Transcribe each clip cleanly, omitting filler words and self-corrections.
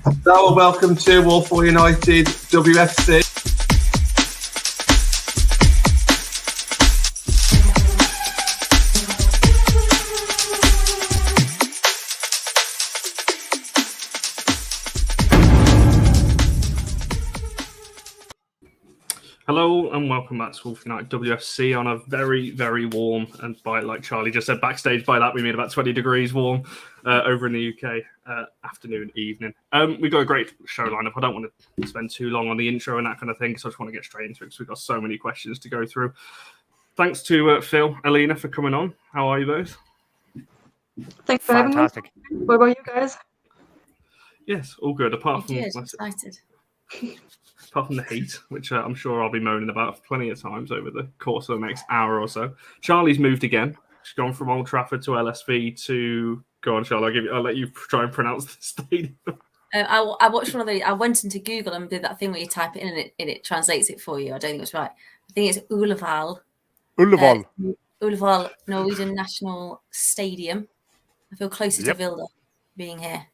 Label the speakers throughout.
Speaker 1: Hello, welcome to Walpole United WFC.
Speaker 2: Hello and welcome back to Walpole United WFC on a very, very warm, and by, like Charlie just said, backstage, by that we mean about 20 degrees warm over in the UK afternoon, evening. We've got a great show lineup. I don't want to spend too long on the intro and that kind of thing, so I just want to get straight into it because we've got so many questions to go through. Thanks to Phil, Alina for coming on. How are you both?
Speaker 3: Thanks for having me. What about you guys?
Speaker 2: Yes, all good. Apart from
Speaker 4: excited.
Speaker 2: Apart from the heat, which I'm sure I'll be moaning about plenty of times over the course of the next hour or so. Charlie's moved again. She's gone from Old Trafford to LSV to... Go on, Charlie. I'll let you try and pronounce the stadium.
Speaker 4: I watched one of the... I went into Google and did that thing where you type it in and it translates it for you. I don't think it's right. I think it's Ullevål. Ullevål Norwegian National Stadium. I feel closer to Vilde being here.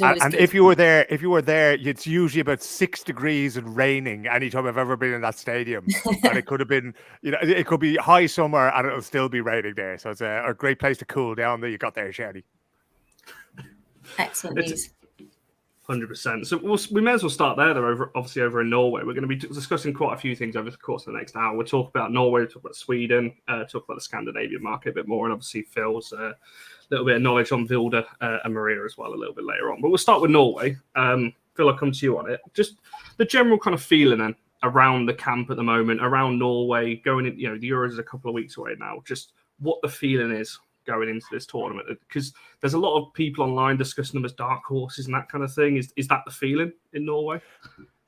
Speaker 5: And if you were there, it's usually about 6 degrees and raining anytime I've ever been in that stadium. And it could have been, it could be high summer and it'll still be raining there. So it's a great place to cool down that you got there, Sherry.
Speaker 4: Excellent news.
Speaker 2: 100%. So we may as well start there. They're obviously over in Norway. We're going to be discussing quite a few things over the course of the next hour. We'll talk about Norway, we'll talk about Sweden, talk about the Scandinavian market a bit more, and obviously Phil's little bit of knowledge on Vilde and Maria as well a little bit later on. But we'll start with Norway. Phil, I'll come to you on it. Just the general kind of feeling then around the camp at the moment, around Norway, going in, the Euros is a couple of weeks away now. Just what the feeling is going into this tournament, because there's a lot of people online discussing them as dark horses and that kind of thing. Is that the feeling in Norway?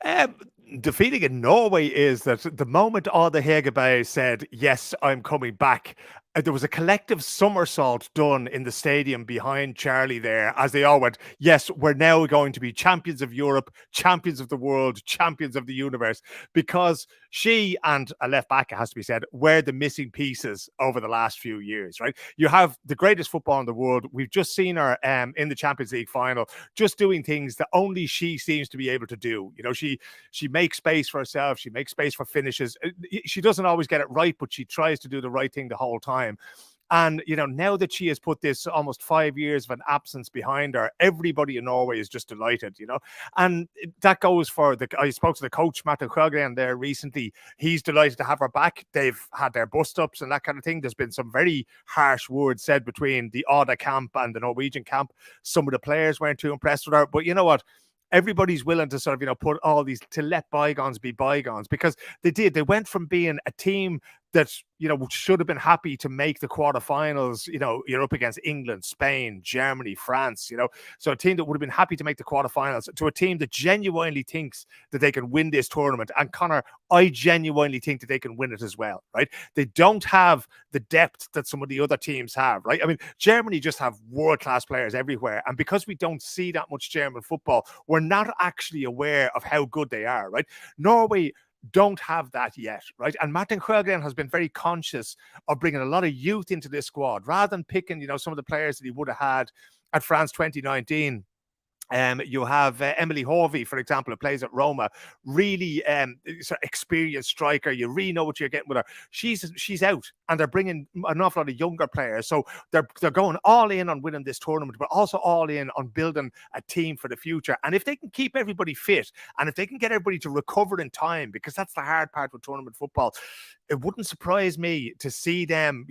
Speaker 5: The feeling in Norway is that the moment Ade Hegerberg said, yes, I'm coming back, there was a collective somersault done in the stadium behind Charlie there as they all went, yes, we're now going to be champions of Europe, champions of the world, champions of the universe, because she and a left back, it has to be said, were the missing pieces over the last few years, right? You have the greatest football in the world. We've just seen her in the Champions League final, just doing things that only she seems to be able to do. She makes space for herself. She makes space for finishes. She doesn't always get it right, but she tries to do the right thing the whole time. And, now that she has put this almost 5 years of an absence behind her, everybody in Norway is just delighted, And that goes for I spoke to the coach, Martin Sjögren, there recently. He's delighted to have her back. They've had their bust-ups and that kind of thing. There's been some very harsh words said between the Ade camp and the Norwegian camp. Some of the players weren't too impressed with her. But you know what? Everybody's willing to sort of, put all these, to let bygones be bygones, because they went from being a team that, should have been happy to make the quarterfinals, you're up against England, Spain, Germany, France, so a team that would have been happy to make the quarterfinals, to a team that genuinely thinks that they can win this tournament. And Connor, I genuinely think that they can win it as well, right? They don't have the depth that some of the other teams have, right? I mean, Germany just have world-class players everywhere. And because we don't see that much German football, we're not actually aware of how good they are, right? Norway don't have that yet, right? And Martin Sjögren has been very conscious of bringing a lot of youth into this squad, rather than picking, some of the players that he would have had at France 2019. You have Emily Horvey, for example, who plays at Roma. Really sort of experienced striker. You really know what you're getting with her. She's out, and they're bringing an awful lot of younger players. So they're going all in on winning this tournament, but also all in on building a team for the future. And if they can keep everybody fit, and if they can get everybody to recover in time, because that's the hard part with tournament football, it wouldn't surprise me to see them,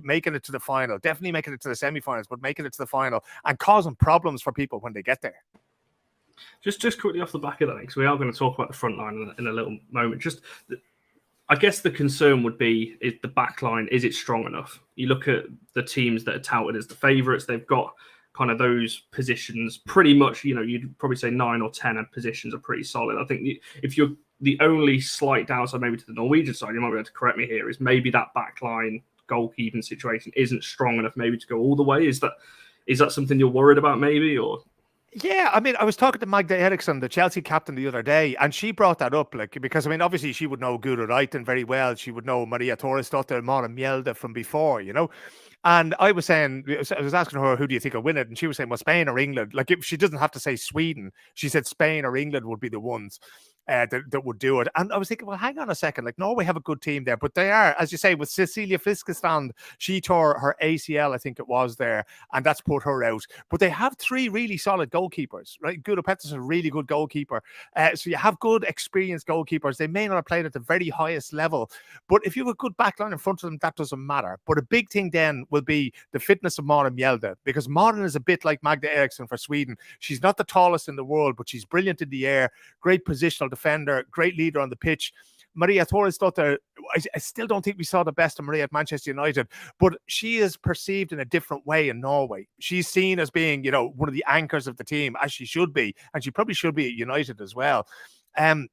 Speaker 5: making it to the final, definitely making it to the semi-finals, but making it to the final and causing problems for people when they get there.
Speaker 2: Just quickly off the back of that, because we are going to talk about the front line in a little moment. I guess the concern would be, is the back line, is it strong enough? You look at the teams that are touted as the favourites, they've got kind of those positions pretty much, you'd probably say 9 or 10 positions are pretty solid. I think if you're the only slight downside maybe to the Norwegian side, you might be able to correct me here, is maybe that back line goalkeeping situation isn't strong enough maybe to go all the way. Is that something you're worried about maybe, or?
Speaker 5: Yeah, I mean, I was talking to Magda Eriksson, the Chelsea captain, the other day, and she brought that up, like, because I mean, obviously she would know Guro Reiten very well. She would know Maria Thorisdóttir, Mara Mjelde from before, you know. And I was saying, I was asking her, who do you think will win it? And she was saying, well, Spain or England. Like, if she doesn't have to say Sweden, she said Spain or England would be the ones that would do it. And I was thinking, well, hang on a second. Like, Norway have a good team there, but they are, as you say, with Cecilia Fiskestad, she tore her ACL, I think it was there, and that's put her out. But they have three really solid goalkeepers, right? Gudo Pettersson, a really good goalkeeper. So you have good, experienced goalkeepers. They may not have played at the very highest level, but if you have a good backline in front of them, that doesn't matter. But a big thing then will be the fitness of Maren Mjelde, because Maren is a bit like Magda Eriksson for Sweden. She's not the tallest in the world, but she's brilliant in the air, great positional defender, great leader on the pitch. Maria Thorisdóttir, I still don't think we saw the best of Maria at Manchester United, but she is perceived in a different way in Norway. She's seen as being, you know, one of the anchors of the team, as she should be, and she probably should be at United as well. And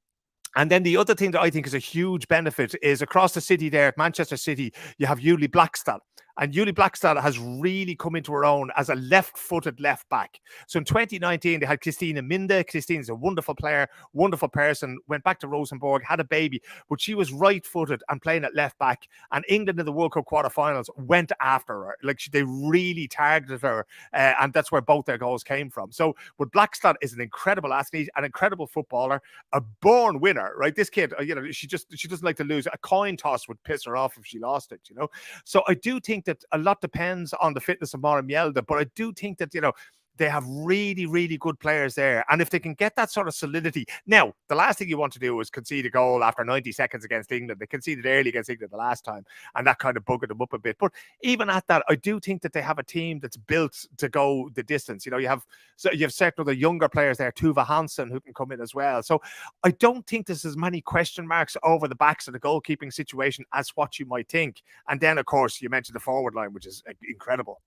Speaker 5: then the other thing that I think is a huge benefit is across the city there at Manchester City, you have Julie Blackstad. And Julie Blackstad has really come into her own as a left-footed left back. So in 2019, they had Christine Minde. Christine's a wonderful player, wonderful person, went back to Rosenborg, had a baby, but she was right-footed and playing at left back. And England in the World Cup quarterfinals went after her. Like, they really targeted her. And that's where both their goals came from. So, but Blackstad is an incredible athlete, an incredible footballer, a born winner, right? This kid, you know, she doesn't like to lose. A coin toss would piss her off if she lost it, you know? So I do think that a lot depends on the fitness of Mara Mjelde, but I do think that, you know, they have really, really good players there. And if they can get that sort of solidity. Now, the last thing you want to do is concede a goal after 90 seconds against England. They conceded early against England the last time, and that kind of buggered them up a bit. But even at that, I do think that they have a team that's built to go the distance. You know, you have certain other younger players there, Tuva Hansen, who can come in as well. So I don't think there's as many question marks over the backs of the goalkeeping situation as what you might think. And then, of course, you mentioned the forward line, which is incredible.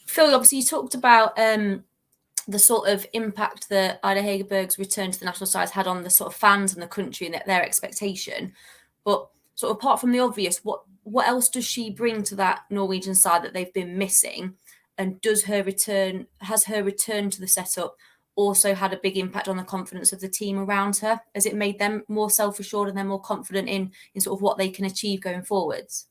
Speaker 4: Phil, obviously you talked about the sort of impact that Ida Hegerberg's return to the national side had on the sort of fans and the country and their expectation. But sort of apart from the obvious, what else does she bring to that Norwegian side that they've been missing? And has her return to the setup also had a big impact on the confidence of the team around her? Has it made them more self-assured and they're more confident in sort of what they can achieve going forwards?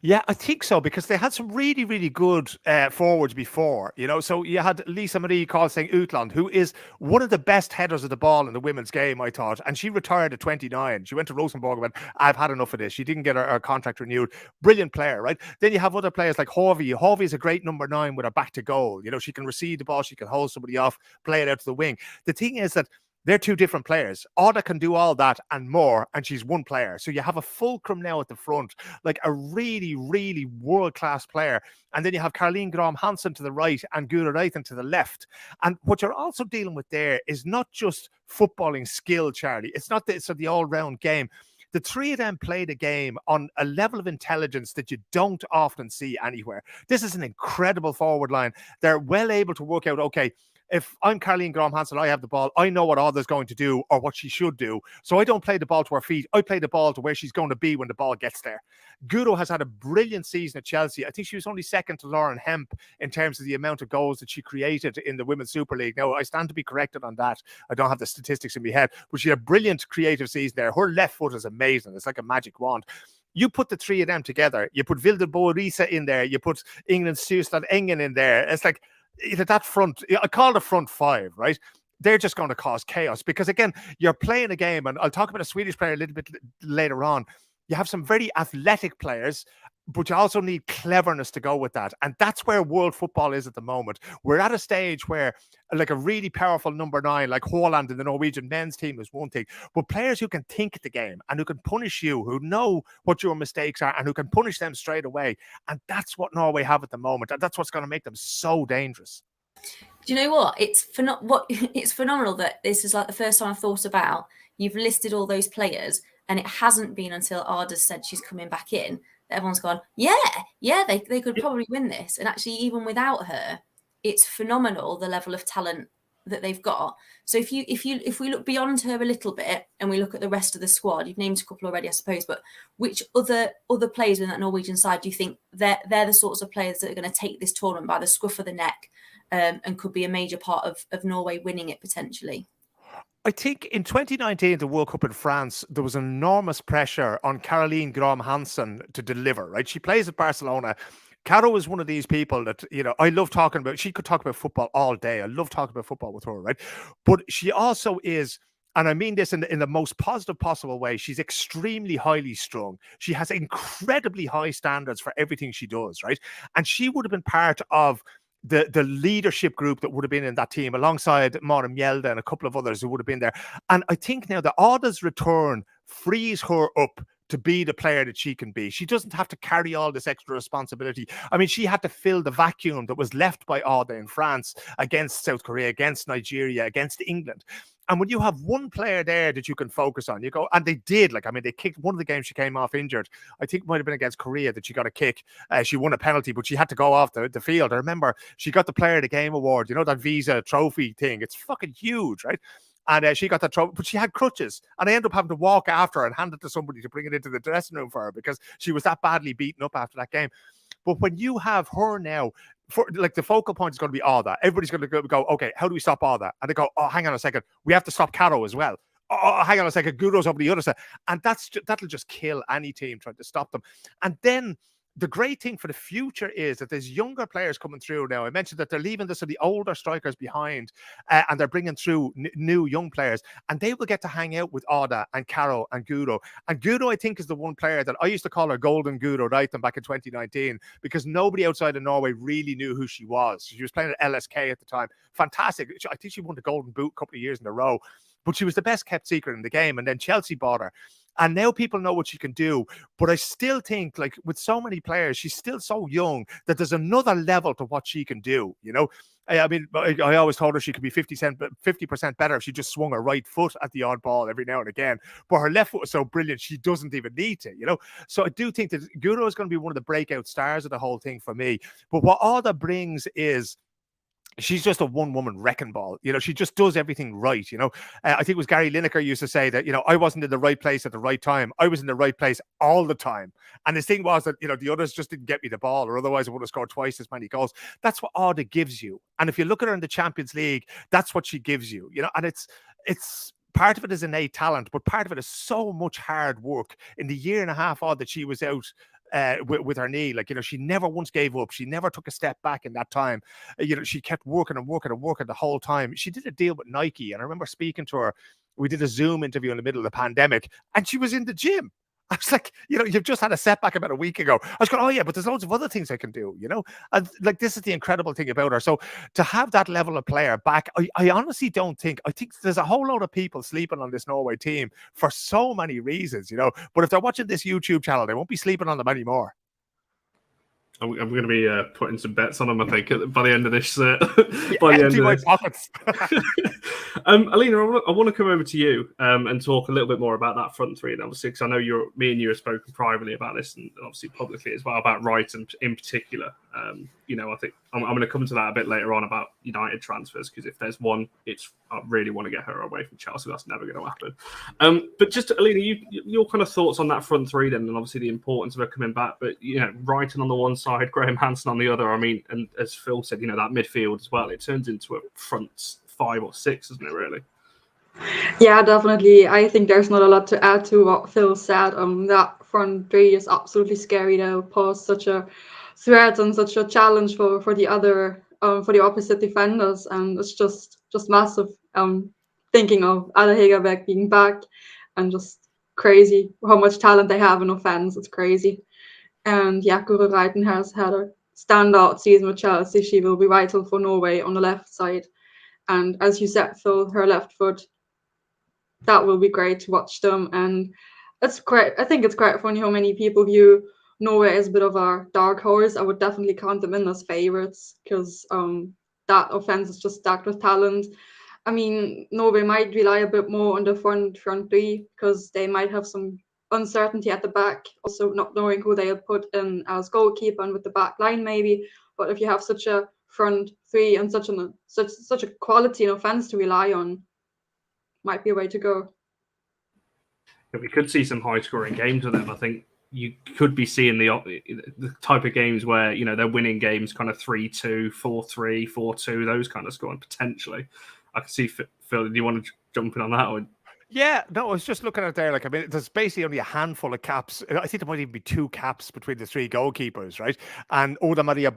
Speaker 5: Yeah, I think so, because they had some really, really good forwards before, you know. So you had Lisa Marie Karlseng Utland, who is one of the best headers of the ball in the women's game, I thought. And she retired at 29. She went to Rosenborg and went, I've had enough of this. She didn't get her contract renewed. Brilliant player, right? Then you have other players like Horvey. Horvey is a great number 9 with her back to goal. You know, she can receive the ball, she can hold somebody off, play it out to the wing. The thing is that they're two different players. Oda can do all that and more, and she's one player. So you have a fulcrum now at the front, like a really, really world-class player. And then you have Caroline Graham Hansen to the right and Guro Reiten to the left. And what you're also dealing with there is not just footballing skill, Charlie. It's not the all-round game. The three of them played a game on a level of intelligence that you don't often see anywhere. This is an incredible forward line. They're well able to work out, okay, if I'm Caroline Graham Hansen, I have the ball, I know what Ada's going to do or what she should do. So I don't play the ball to her feet. I play the ball to where she's going to be when the ball gets there. Guro has had a brilliant season at Chelsea. I think she was only second to Lauren Hemp in terms of the amount of goals that she created in the Women's Super League. Now, I stand to be corrected on that. I don't have the statistics in my head, but she had a brilliant creative season there. Her left foot is amazing. It's like a magic wand. You put the three of them together. You put Vilde Maria in there. You put England's Sturstad Engen in there. It's like, that front, I call the front five, right? They're just going to cause chaos because, again, you're playing a game, and I'll talk about a Swedish player a little bit later on. You have some very athletic players, but you also need cleverness to go with that. And that's where world football is at the moment. We're at a stage where, like, a really powerful number 9, like Haaland in the Norwegian men's team is one thing, but players who can think the game and who can punish you, who know what your mistakes are and who can punish them straight away. And that's what Norway have at the moment. And that's what's going to make them so dangerous.
Speaker 4: Do you know what? It's phenomenal that this is like the first time I've thought about. You've listed all those players, and it hasn't been until Ada's said she's coming back in that everyone's gone, they could probably win this. And actually, even without her, it's phenomenal the level of talent that they've got. So if we look beyond her a little bit and we look at the rest of the squad, you've named a couple already, I suppose, but which other players in that Norwegian side do you think they're the sorts of players that are going to take this tournament by the scruff of the neck, and could be a major part of Norway winning it potentially?
Speaker 5: I think in 2019, the World Cup in France, there was enormous pressure on Caroline Graham Hansen to deliver, right? She plays at Barcelona. Caro is one of these people that, you know, I love talking about. She could talk about football all day. I love talking about football with her, right? But she also is, and I mean this in the most positive possible way, she's extremely highly strung. She has incredibly high standards for everything she does, right? And she would have been part of the leadership group that would have been in that team alongside Mara Mjelde and a couple of others who would have been there. And I think now the Ada's return frees her up to be the player that she can be. She doesn't have to carry all this extra responsibility. I mean, she had to fill the vacuum that was left by Ada in France against South Korea, against Nigeria, against England. And when you have one player there that you can focus on, you go, and they did. Like, I mean, they kicked one of the games she came off injured. I think it might have been against Korea that she got a kick. She won a penalty, but she had to go off the field. I remember she got the Player of the Game award. You know, that Visa trophy thing. It's fucking huge, right? And she got that trophy, but she had crutches. And I ended up having to walk after her and hand it to somebody to bring it into the dressing room for her because she was that badly beaten up after that game. But when you have her now, for like the focal point is going to be Ada. Everybody's going to go, okay, how do we stop Ada? And they go, oh, hang on a second, we have to stop Caro as well. Oh, hang on a second, Gudo's over the other side. And that'll just kill any team trying to stop them. And then the great thing for the future is that there's younger players coming through now. I mentioned that they're leaving the older strikers behind, and they're bringing through new young players, and they will get to hang out with Ada and Caro and Gudo. And Gudo, I think, is the one player that I used to call her Golden Gudo Reiten back in 2019 because nobody outside of Norway really knew who she was. She was playing at LSK at the time. Fantastic. I think she won the Golden Boot a couple of years in a row, but she was the best kept secret in the game. And then Chelsea bought her. And now people know what she can do. But I still think, like, with so many players, she's still so young that there's another level to what she can do, you know? I mean, I always told her she could be 50% better if she just swung her right foot at the odd ball every now and again. But her left foot is so brilliant, she doesn't even need to, you know? So I do think that Gudo is going to be one of the breakout stars of the whole thing for me. But what Ada brings is, she's just a one-woman wrecking ball. You know, she just does everything right, you know. I think it was Gary Lineker used to say that, you know, I wasn't in the right place at the right time. I was in the right place all the time. And his thing was that, you know, the others just didn't get me the ball, or otherwise I would have scored twice as many goals. That's what Ada gives you. And if you look at her in the Champions League, that's what she gives you, you know. And it's part of it is innate talent, but part of it is so much hard work. In the year and a half odd that she was out with her knee, like, you know, she never once gave up. She never took a step back in that time. You know, she kept working and working and working the whole time. She did a deal with Nike, and I remember speaking to her. We did a Zoom interview in the middle of the pandemic, and she was in the gym. I was like, you know, you've just had a setback about a week ago. I was going, oh yeah, but there's loads of other things I can do, you know? And like, this is the incredible thing about her. So to have that level of player back, I honestly don't think, I think there's a whole load of people sleeping on this Norway team for so many reasons, you know? But if they're watching this YouTube channel, they won't be sleeping on them anymore.
Speaker 2: I'm going to be putting some bets on them, I think, by the end of this.
Speaker 5: Pockets.
Speaker 2: Alina, I want to come over to you and talk a little bit more about that front three. And obviously, because I know me and you have spoken privately about this, and obviously publicly as well, about Reiten in particular. You know, I think I'm going to come to that a bit later on about United transfers, because if there's one, I really want to get her away from Chelsea. That's never going to happen. But just, Alina, your kind of thoughts on that front three then, and obviously the importance of her coming back. But, you know, Reiten on the one side, Graham Hansen on the other. I mean, and as Phil said, you know, that midfield as well, it turns into a front 5 or 6, isn't it, really?
Speaker 3: Yeah, definitely. I think there's not a lot to add to what Phil said. That front three is absolutely scary to pose such a threat and such a challenge for the other for the opposite defenders, and it's just massive. Thinking of Ada Hegerberg being back, and just crazy how much talent they have in offense. It's crazy. And yeah, Guro Reiten has had a standout season with Chelsea. She will be vital for Norway on the left side. And as you said, Phil, her left foot, that will be great to watch them. And it's great. I think it's quite funny how many people view Norway as a bit of a dark horse. I would definitely count them in as favorites, because that offense is just stacked with talent. I mean, Norway might rely a bit more on the front three, because they might have some uncertainty at the back, also not knowing who they'll put in as goalkeeper and with the back line maybe. But if you have such a front three and such a quality in offense to rely on might be a way to go.
Speaker 2: We could see some high-scoring games with them. I think you could be seeing the type of games where, you know, they're winning games kind of 3-2, 4-3, 4-2, those kind of scoring potentially. I can see, Phil, do you want to jump in on that? Or...
Speaker 5: Yeah, no, I was just looking at there. Like, I mean, there's basically only a handful of caps. I think there might even be 2 caps between the 3 goalkeepers, right? And Vilde Maria,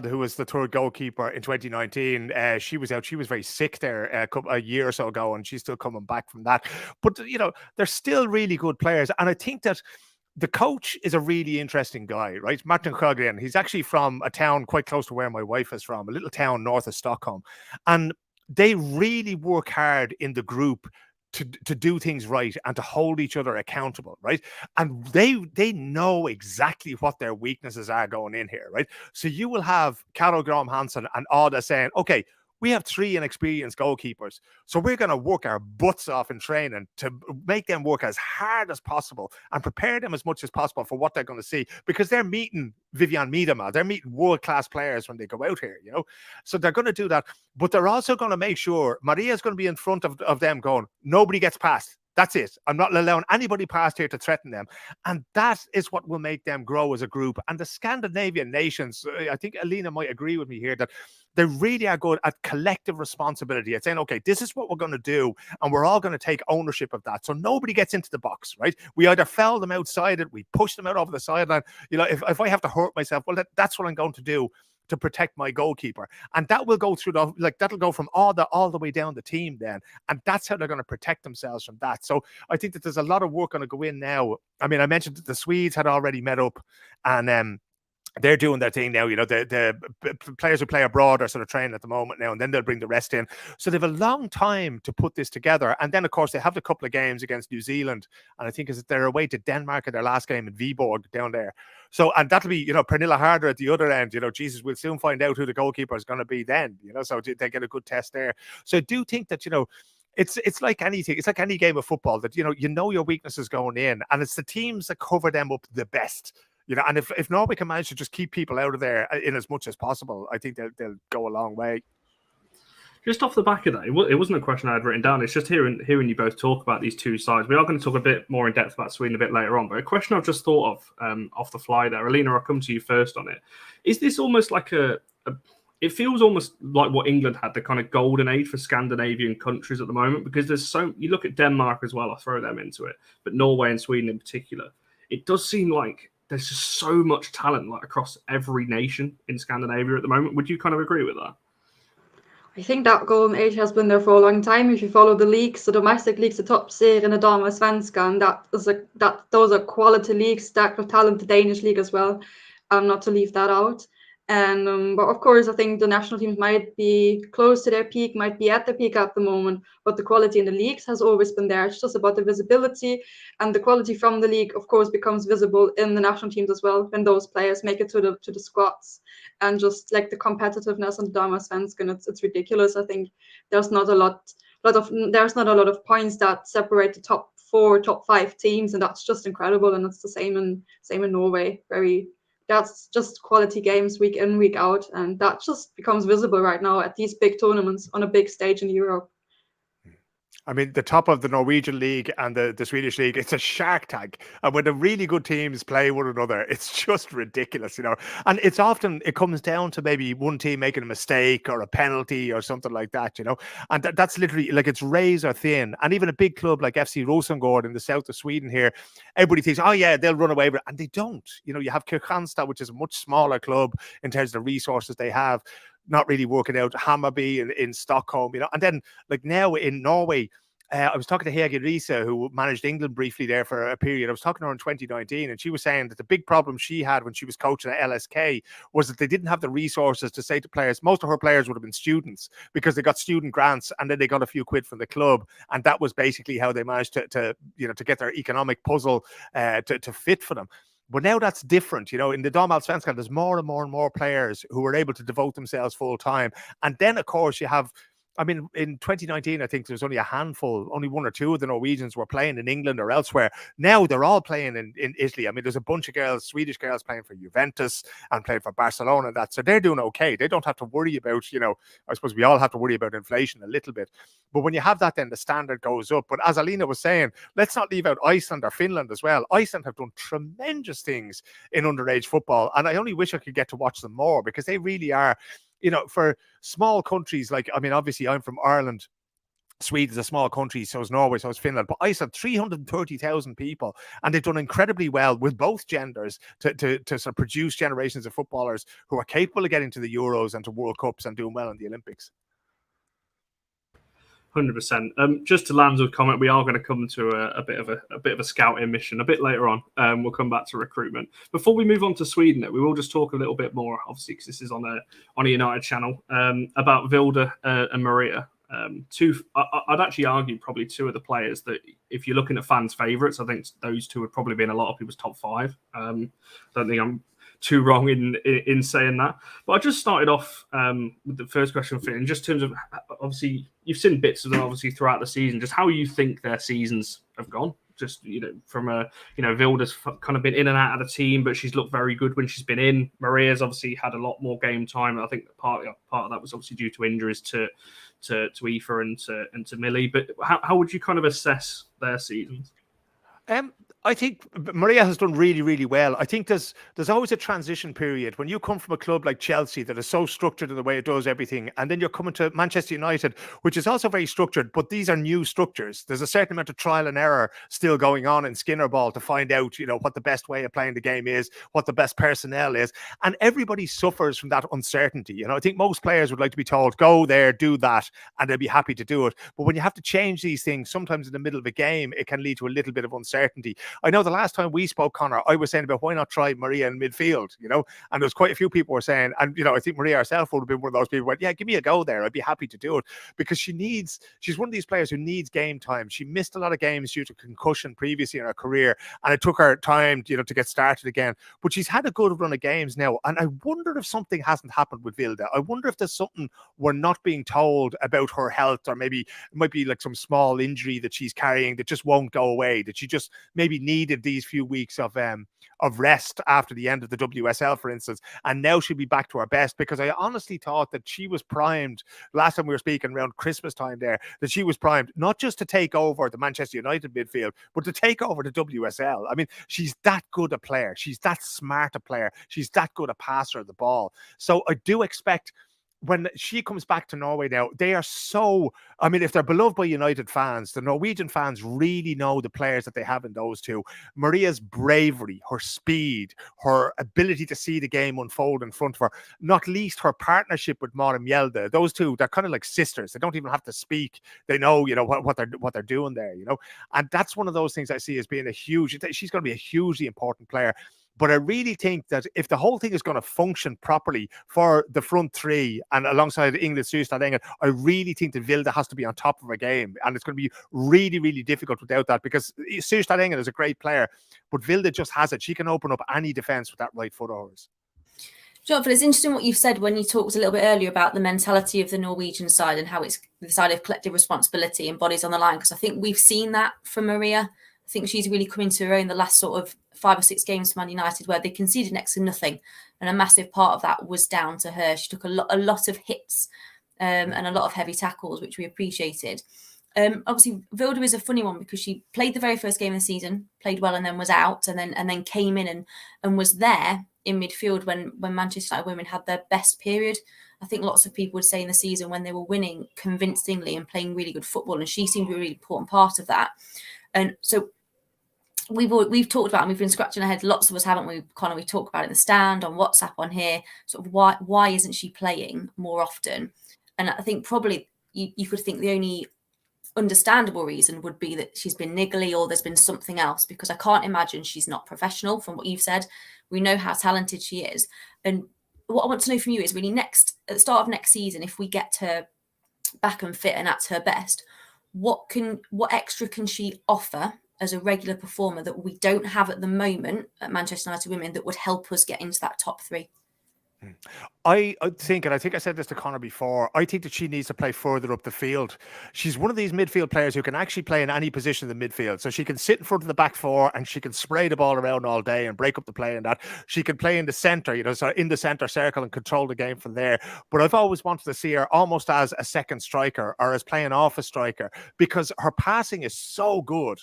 Speaker 5: who was the third goalkeeper in 2019, she was out. She was very sick there a year or so ago, and she's still coming back from that. But, you know, they're still really good players. And I think that the coach is a really interesting guy, right? Martin Sjögren. He's actually from a town quite close to where my wife is from, a little town north of Stockholm. And they really work hard in the group to do things right and to hold each other accountable, right? And they know exactly what their weaknesses are going in here, right? So you will have Carol Graham Hansen and Ada saying, okay, we have 3 inexperienced goalkeepers, so we're going to work our butts off in training to make them work as hard as possible and prepare them as much as possible for what they're going to see, because they're meeting Vivian Miedema, they're meeting world-class players when they go out here, you know? So they're going to do that, but they're also going to make sure Maria's going to be in front of them going, nobody gets past. That's it. I'm not allowing anybody past here to threaten them. And that is what will make them grow as a group. And the Scandinavian nations, I think Alina might agree with me here, that they really are good at collective responsibility, at saying, okay, this is what we're going to do, and we're all going to take ownership of that. So nobody gets into the box, right? We either foul them outside it, we push them out over the sideline. You know, if I have to hurt myself, well, that's what I'm going to do to protect my goalkeeper. And that will go through that'll go from all the way down the team then. And that's how they're going to protect themselves from that. So I think that there's a lot of work going to go in now. I mean, I mentioned that the Swedes had already met up, and they're doing their thing now. You know, the players who play abroad are sort of training at the moment now, and then they'll bring the rest in. So they have a long time to put this together. And then, of course, they have a couple of games against New Zealand. And I think they're away to Denmark in their last game in Viborg down there. So, and that'll be, you know, Pernilla Harder at the other end. You know, Jesus, we'll soon find out who the goalkeeper is going to be then, you know, so they get a good test there. So I do think that, you know, it's like anything. It's like any game of football that, you know your weaknesses going in, and it's the teams that cover them up the best. You know, and if Norway can manage to just keep people out of there in as much as possible, I think they'll go a long way.
Speaker 2: Just off the back of that, it wasn't a question I had written down. It's just hearing you both talk about these 2 sides. We are going to talk a bit more in depth about Sweden a bit later on, but a question I've just thought of off the fly there. Alina, I'll come to you first on it. Is this almost like it feels almost like what England had, the kind of golden age for Scandinavian countries at the moment, because you look at Denmark as well, I'll throw them into it, but Norway and Sweden in particular, it does seem like there's just so much talent like across every nation in Scandinavia at the moment. Would you kind of agree with that?
Speaker 3: I think that golden age has been there for a long time. If you follow the leagues, the domestic leagues, the Toppserien, the Damallsvenskan, those are quality leagues, that of talent, the Danish league as well, not to leave that out. And but of course, I think the national teams might be close to their peak, might be at the peak at the moment, but the quality in the leagues has always been there. It's just about the visibility, and the quality from the league, of course, becomes visible in the national teams as well when those players make it to the squads. And just like the competitiveness on the Damallsvenskan, it's ridiculous. I think there's not a lot of points that separate the top 4, top 5 teams, and that's just incredible. And it's the same in Norway. That's just quality games week in, week out, and that just becomes visible right now at these big tournaments on a big stage in Europe.
Speaker 5: I mean, the top of the Norwegian league and the Swedish league, it's a shark tank. And when the really good teams play one another, it's just ridiculous, you know. And it comes down to maybe one team making a mistake or a penalty or something like that, you know. And that's literally, like, it's razor thin. And even a big club like FC Rosengård in the south of Sweden here, everybody thinks, oh yeah, they'll run away with it. And they don't. You know, you have Kristianstad, which is a much smaller club in terms of the resources they have, not really working out. Hammarby in Stockholm, you know. And then, like, now in Norway, I was talking to Hege Risa, who managed England briefly there for a period. I was talking to her in 2019, and she was saying that the big problem she had when she was coaching at LSK was that they didn't have the resources to say to players. Most of her players would have been students because they got student grants, and then they got a few quid from the club, and that was basically how they managed to get their economic puzzle to fit for them. But now that's different, you know. In the Damallsvenskan, there's more and more and more players who are able to devote themselves full time, and then of course you have I mean, in 2019, I think there was only a handful, only one or two of the Norwegians were playing in England or elsewhere. Now they're all playing in Italy. I mean, there's a bunch of girls, Swedish girls playing for Juventus and playing for Barcelona and that. So they're doing okay. They don't have to worry about, I suppose we all have to worry about inflation a little bit. But when you have that, then the standard goes up. But as Alina was saying, let's not leave out Iceland or Finland as well. Iceland have done tremendous things in underage football. And I only wish I could get to watch them more, because they really are, for small countries like, I mean, obviously I'm from Ireland. Sweden's a small country, so is Norway, so is Finland. But Iceland, 330,000 people, and they've done incredibly well with both genders to sort of produce generations of footballers who are capable of getting to the Euros and to World Cups and doing well in the Olympics.
Speaker 2: 100%. Just to Lanza's comment, we are going to come to a bit of a scouting mission a bit later on. We'll come back to recruitment. Before we move on to Sweden, we will just talk a little bit more, obviously, because this is on a United channel, about Vilde and Maria. I'd actually argue probably two of the players that, if you're looking at fans' favourites, I think those two would probably be in a lot of people's top five. Don't think I'm too wrong in saying that. But I just started off with the first question for you, in just terms of, obviously, you've seen bits of them obviously throughout the season. Just how you think their seasons have gone. Just, from Vilda's kind of been in and out of the team, but she's looked very good when she's been in. Maria's obviously had a lot more game time. I think part of that was obviously due to injuries to Aoife and to Millie. But how would you kind of assess their seasons?
Speaker 5: I think Maria has done really, really well. I think there's always a transition period when you come from a club like Chelsea that is so structured in the way it does everything, and then you're coming to Manchester United, which is also very structured, but these are new structures. There's a certain amount of trial and error still going on in Skinner ball to find out, what the best way of playing the game is, what the best personnel is, and everybody suffers from that uncertainty. I think most players would like to be told, go there, do that, and they'll be happy to do it. But when you have to change these things, sometimes in the middle of a game, it can lead to a little bit of uncertainty. I know the last time we spoke, Connor, I was saying about why not try Maria in midfield, and there's quite a few people were saying, and I think Maria herself would have been one of those people who went, yeah, give me a go there. I'd be happy to do it, because she's one of these players who needs game time. She missed a lot of games due to concussion previously in her career, and it took her time, to get started again. But she's had a good run of games now, and I wonder if something hasn't happened with Vilde. I wonder if there's something we're not being told about her health, or maybe it might be like some small injury that she's carrying that just won't go away, that she just maybe needed these few weeks of rest after the end of the WSL, for instance, and now she'll be back to her best, because I honestly thought that she was primed last time we were speaking around Christmas time there, that she was primed not just to take over the Manchester United midfield, but to take over the WSL. I mean, she's that good a player, she's that smart a player, she's that good a passer of the ball. So I do expect when she comes back to Norway now, they are so, I mean, if they're beloved by United fans, the Norwegian fans really know the players that they have in those two. Maria's bravery, her speed, her ability to see the game unfold in front of her, not least her partnership with Mara Mjelde. Those two, they're kind of like sisters. They don't even have to speak. They know, what they're doing there, And that's one of those things I see as being she's going to be a hugely important player. But I really think that if the whole thing is going to function properly for the front three and alongside England, Thorisdóttir, I really think that Vilde has to be on top of her game. And it's going to be really, really difficult without that, because Thorisdóttir is a great player, but Vilde just has it. She can open up any defence with that right foot of hers.
Speaker 4: Jonathan, it's interesting what you've said when you talked a little bit earlier about the mentality of the Norwegian side and how it's the side of collective responsibility and bodies on the line, because I think we've seen that from Maria. I think she's really come into her own the last sort of 5 or 6 games for Man United, where they conceded next to nothing. And a massive part of that was down to her. She took a lot of hits and a lot of heavy tackles, which we appreciated. Obviously, Vilde is a funny one because she played the very first game of the season, played well and then was out, and then came in and was there in midfield when Manchester United women had their best period. I think lots of people would say in the season when they were winning convincingly and playing really good football, and she seemed to be a really important part of that. And so we've talked about, and we've been scratching our head, lots of us haven't we, Connor? We talk about it in the stand, on WhatsApp, on here, sort of why isn't she playing more often? And I think probably you could think the only understandable reason would be that she's been niggly or there's been something else, because I can't imagine she's not professional from what you've said. We know how talented she is. And what I want to know from you is really at the start of next season, if we get her back and fit and at her best, what extra can she offer as a regular performer that we don't have at the moment at Manchester United Women that would help us get into that top 3?
Speaker 5: I think, and I think I said this to Connor before, I think that she needs to play further up the field. She's one of these midfield players who can actually play in any position in the midfield. So she can sit in front of the back four and she can spray the ball around all day and break up the play and that. She can play in the centre, so in the centre circle and control the game from there. But I've always wanted to see her almost as a second striker or as playing off a striker, because her passing is so good.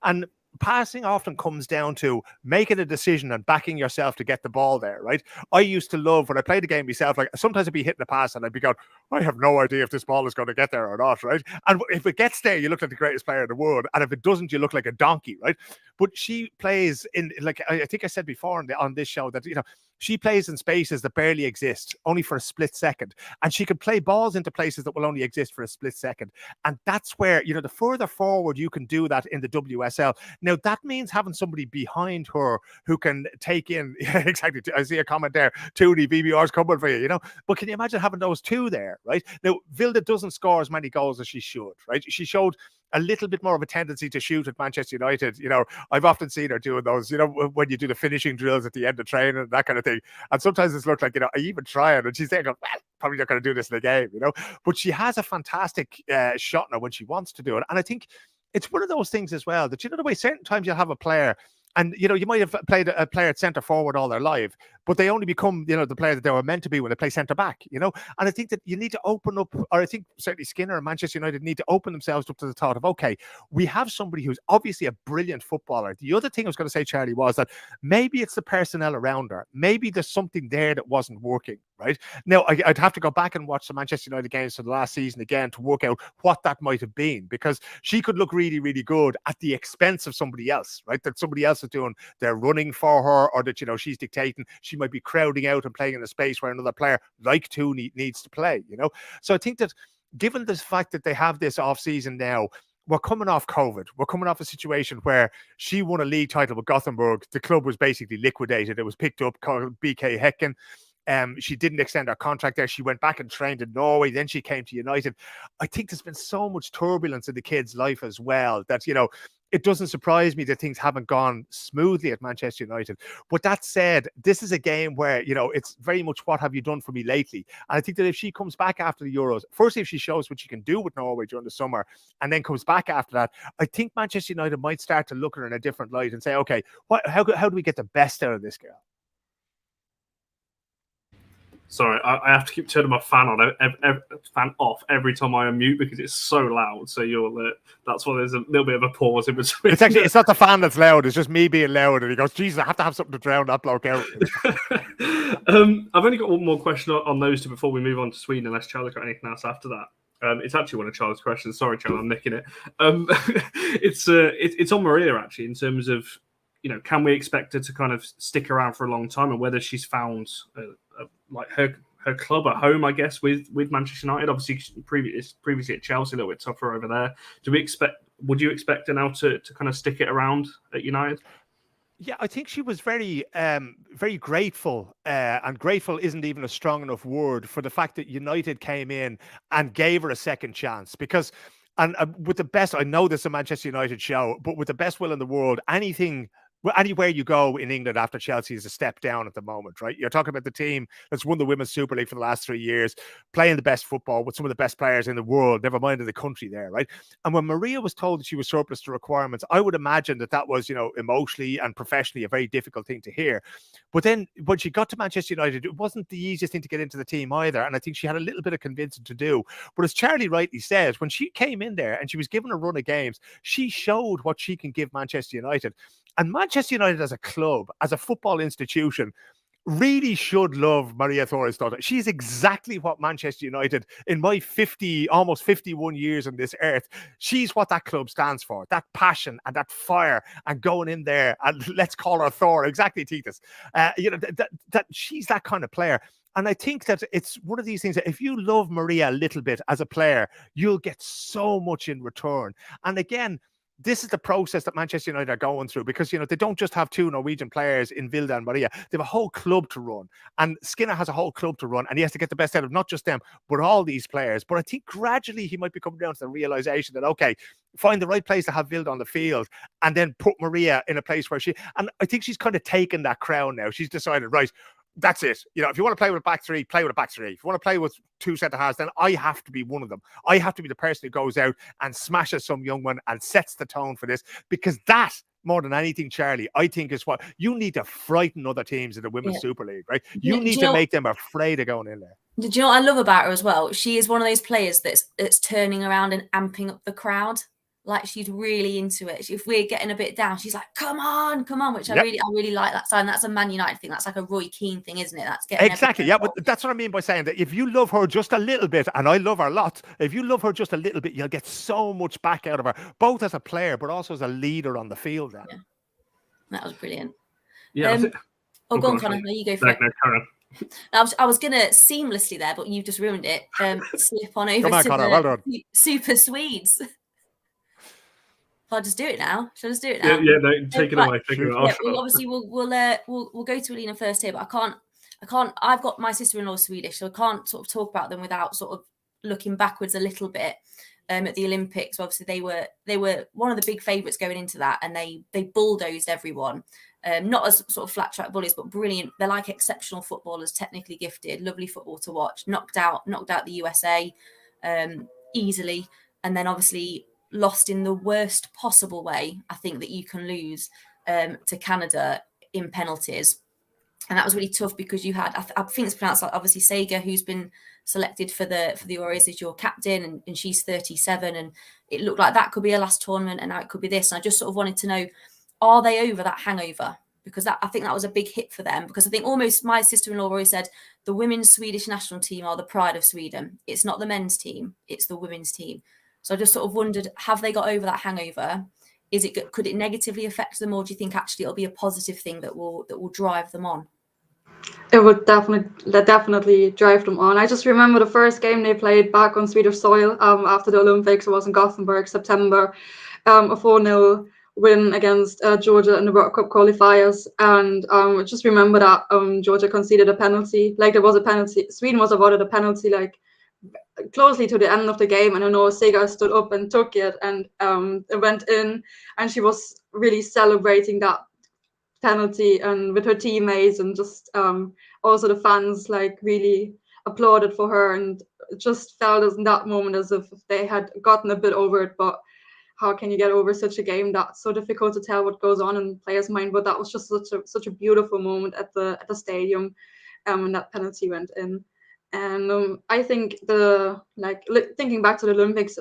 Speaker 5: And passing often comes down to making a decision and backing yourself to get the ball there, right? I used to love, when I played the game myself, sometimes I'd be hitting a pass and I'd be going, I have no idea if this ball is going to get there or not, right? And if it gets there, you look like the greatest player in the world. And if it doesn't, you look like a donkey, right? But she plays in, I think I said before on this show that, she plays in spaces that barely exist, only for a split second. And she can play balls into places that will only exist for a split second. And that's where, the further forward you can do that in the WSL. Now, that means having somebody behind her who can take in, exactly, I see a comment there, Toonie, VBR's coming for you, But can you imagine having those two there, right? Now, Vilde doesn't score as many goals as she should, right? She showed a little bit more of a tendency to shoot at Manchester United. I've often seen her doing those, when you do the finishing drills at the end of training and that kind of thing. And sometimes it's looked like, I even try it. And she's thinking, well, probably not going to do this in the game, But she has a fantastic shot now when she wants to do it. And I think it's one of those things as well that, the way certain times you'll have a player and, you might have played a player at centre forward all their life, but they only become, the player that they were meant to be when they play centre back, And I think that you need to open up, or I think certainly Skinner and Manchester United need to open themselves up to the thought of, okay, we have somebody who's obviously a brilliant footballer. The other thing I was going to say, Charlie, was that maybe it's the personnel around her. Maybe there's something there that wasn't working, right? Now, I'd have to go back and watch the Manchester United games for the last season again to work out what that might have been, because she could look really, really good at the expense of somebody else, right? That somebody else is doing their running for her, or that, she's dictating. She might be crowding out and playing in a space where another player like Toonie needs to play, So I think that given the fact that they have this off season now, we're coming off COVID. We're coming off a situation where she won a league title with Gothenburg. The club was basically liquidated. It was picked up, called BK Häcken. She didn't extend her contract there. She went back and trained in Norway. Then she came to United. I think there's been so much turbulence in the kid's life as well that, it doesn't surprise me that things haven't gone smoothly at Manchester United. But that said, this is a game where, it's very much what have you done for me lately? And I think that if she comes back after the Euros, firstly, if she shows what she can do with Norway during the summer and then comes back after that, I think Manchester United might start to look at her in a different light and say, okay, how do we get the best out of this girl?
Speaker 2: Sorry, I have to keep turning my fan on, fan off every time I unmute because it's so loud. So that's why there's a little bit of a pause in between.
Speaker 5: It's not the fan that's loud. It's just me being loud. And he goes, Jesus, I have to have something to drown that bloke out.
Speaker 2: I've only got one more question on those two before we move on to Sweden, unless Charlie's got anything else after that. It's actually one of Charlie's questions. Sorry, Charlie, I'm nicking it. It's on Maria actually, in terms of, can we expect her to kind of stick around for a long time, and whether she's found like her club at home, I guess, with Manchester United. Obviously, previously at Chelsea, a little bit tougher over there. Would you expect her now to kind of stick it around at United?
Speaker 5: Yeah, I think she was very, very grateful, and grateful isn't even a strong enough word for the fact that United came in and gave her a second chance. Because, and with the best, I know this is a Manchester United show, but with the best will in the world, anywhere you go in England after Chelsea is a step down at the moment, right? You're talking about the team that's won the Women's Super League for the last 3 years, playing the best football with some of the best players in the world, never mind in the country there, right? And when Maria was told that she was surplus to requirements, I would imagine that was, emotionally and professionally a very difficult thing to hear. But then when she got to Manchester United, it wasn't the easiest thing to get into the team either. And I think she had a little bit of convincing to do. But as Charlie rightly says, when she came in there and she was given a run of games, she showed what she can give Manchester United. And Manchester United as a club, as a football institution, really should love Maria Thorisdóttir. She's exactly what Manchester United, in my almost 51 years on this earth, she's what that club stands for. That passion and that fire and going in there, and let's call her Thor. Exactly, Titus. That she's that kind of player. And I think that it's one of these things that if you love Maria a little bit as a player, you'll get so much in return. And again, this is the process that Manchester United are going through, because, they don't just have two Norwegian players in Vilde and Maria. They have a whole club to run, and Skinner has a whole club to run, and he has to get the best out of not just them, but all these players. But I think gradually he might be coming down to the realization that, okay, find the right place to have Vilde on the field and then put Maria in a place where and I think she's kind of taken that crown now. She's decided, right, that's it. You know, if you want to play with a back three, play with a back three. If you want to play with two centre halves, then I have to be one of them. I have to be the person who goes out and smashes some young one and sets the tone for this, because that, more than anything, Charlie, I think is what you need to frighten other teams in the Women's Super League, right? You need to make them afraid of going in there.
Speaker 4: Do you know what I love about her as well? She is one of those players that's turning around and amping up the crowd. Like, she's really into it. If we're getting a bit down, she's like, come on, which I really like that sign. That's a Man United thing. That's like a Roy Keane thing, isn't it? That's getting
Speaker 5: exactly. Yeah, but that's what I mean by saying that if you love her just a little bit, and I love her a lot, if you love her just a little bit, you'll get so much back out of her, both as a player, but also as a leader on the field. Then.
Speaker 4: Yeah. That was brilliant.
Speaker 2: Yeah.
Speaker 4: Go on, Connor. No, you go for it. I was going to seamlessly there, but you just ruined it. Slip on over to
Speaker 5: Connor,
Speaker 4: the
Speaker 5: well done.
Speaker 4: Super Swedes. I'll just do it now. Shall I just do it now?
Speaker 2: Yeah, no, take it away. Take it away.
Speaker 4: Obviously, we'll go to Alina first here, but I can't. I've got my sister-in-law Swedish, so I can't sort of talk about them without sort of looking backwards a little bit. At the Olympics, obviously they were one of the big favourites going into that, and they bulldozed everyone. Not as sort of flat track bullies, but brilliant. They're like exceptional footballers, technically gifted, lovely football to watch. Knocked out the USA easily, and then obviously lost in the worst possible way I think that you can lose to Canada in penalties. And that was really tough because you had, I think it's pronounced like, obviously Sega, who's been selected for the Aureas as your captain, and she's 37, and it looked like that could be a last tournament, and now it could be this. And I just sort of wanted to know, are they over that hangover? Because I think that was a big hit for them, because I think almost my sister-in-law always said the women's Swedish national team are the pride of Sweden. It's not the men's team, it's the women's team. So I just sort of wondered, have they got over that hangover? Could it negatively affect them, or do you think actually it'll be a positive thing that will drive them on?
Speaker 3: It would definitely drive them on. I just remember the first game they played back on Swedish soil after the Olympics. It was in Gothenburg, September, a 4-0 win against Georgia in the World Cup qualifiers. And I just remember that Georgia conceded a penalty. Like, there was a penalty. Sweden was awarded a penalty like closely to the end of the game, and I know Sega stood up and took it, and it went in, and she was really celebrating that penalty and with her teammates, and just also the fans like really applauded for her, and it just felt in that moment as if they had gotten a bit over it. But how can you get over such a game? That's so difficult to tell what goes on in players' mind. But that was just such a beautiful moment at the stadium when that penalty went in. And I think thinking back to the Olympics,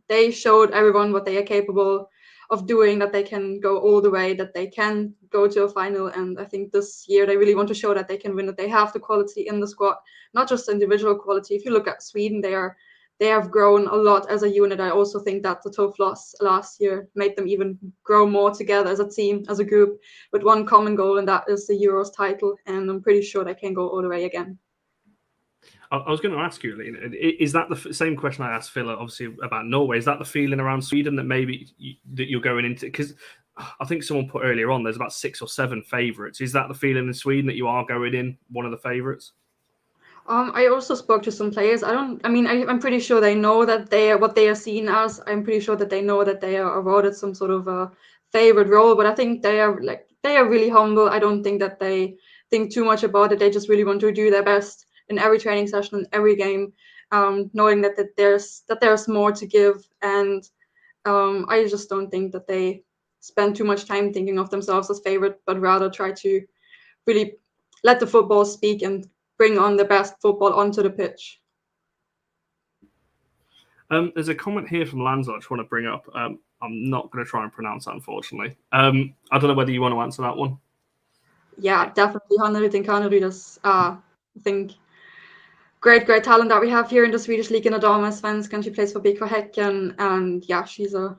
Speaker 3: they showed everyone what they are capable of doing, that they can go all the way, that they can go to a final. And I think this year they really want to show that they can win, that they have the quality in the squad, not just individual quality. If you look at Sweden, they have grown a lot as a unit. I also think that the tough loss last year made them even grow more together as a team, as a group, with one common goal, and that is the Euros title. And I'm pretty sure they can go all the way again.
Speaker 2: I was going to ask you, Alina, is that the same question I asked Phil, obviously, about Norway? Is that the feeling around Sweden that maybe that you're going into? Because I think someone put earlier on, there's about 6 or 7 favourites. Is that the feeling in Sweden that you are going in one of the favourites?
Speaker 3: I also spoke to some players. I'm pretty sure they know that what they are seen as. I'm pretty sure that they know that they are awarded some sort of a favourite role. But I think they are really humble. I don't think that they think too much about it. They just really want to do their best in every training session, in every game, knowing that there's more to give. And I just don't think that they spend too much time thinking of themselves as favorite, but rather try to really let the football speak and bring on the best football onto the pitch.
Speaker 2: There's a comment here from Lanza I just want to bring up. I'm not going to try and pronounce that, unfortunately. I don't know whether you want to answer that one.
Speaker 3: Yeah, definitely. Hanna-Rydas, I think great talent that we have here in the Swedish league in the Damallsvenskan. She plays for BK Häcken, and yeah, she's a